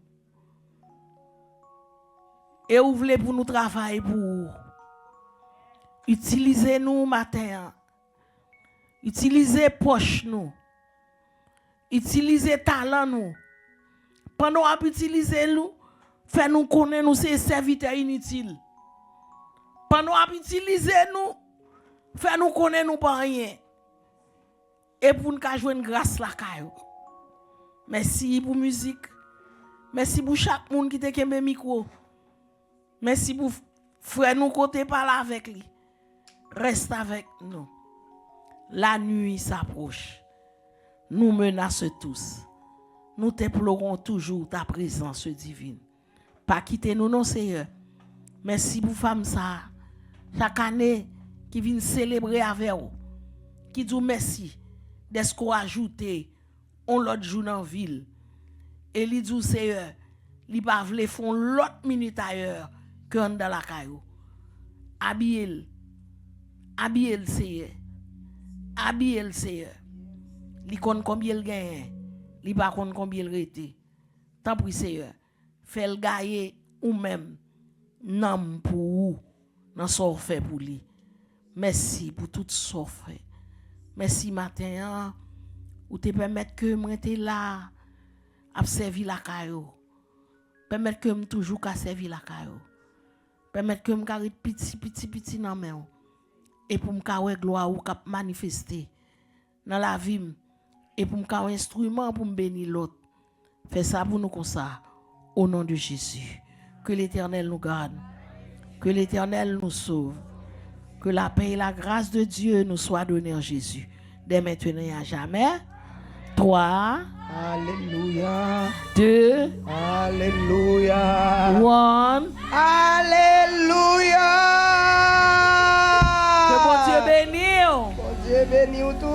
Et ou voulez pour nous travailler pour utiliser nous matin. Utiliser poche nous. Utiliser talent nous. Pendant à utiliser nous, faire nous connaître nous c'est serviteurs inutiles. Pendant à utiliser nous, faire nous connaître nous pas rien. Et pour nous jouer une grâce la caillou. Merci pour musique. Merci pour chaque monde qui te kembe micro. Merci pour Frère, nous côté parler avec lui. Reste avec nous. La nuit s'approche. Nous menaçons tous. Nous déplorons toujours ta présence divine. Pas quitter nous, non, Seigneur. Merci pour femme ça. Chaque année, qui vient célébrer avec vous. Qui dit merci. D'être qu'on ajouté on l'autre jour dans la ville. Et il dit, Seigneur, il pas voulu faire l'autre minute ailleurs que dans la caillou. Habille, Seigneur. Habille, Seigneur. Il connaît combien il gagne. Il pas connaît combien il rete. Tant pis, Seigneur. Fais le gagner ou même non pour vous. Dans ce fait pour lui. Merci pour tout ce fait. Merci matin. Ou te permettre que moi te là à servir la caillou. Permettre que me toujours qu'à servir la caillou. Permettre que me carré petit dans main. Et pour me carré gloire ou cap manifester dans la vie et pour me carré instrument pour me bénir l'autre. Fais ça pour nous comme ça au nom de Jésus. Que l'Éternel nous garde. Que l'Éternel nous sauve. Que la paix et la grâce de Dieu nous soient données en Jésus. Dès maintenant et à jamais. 3. Alléluia. 2. Alléluia. 1. Alléluia. Que bon Dieu bénisse. Bon Dieu bénisse tout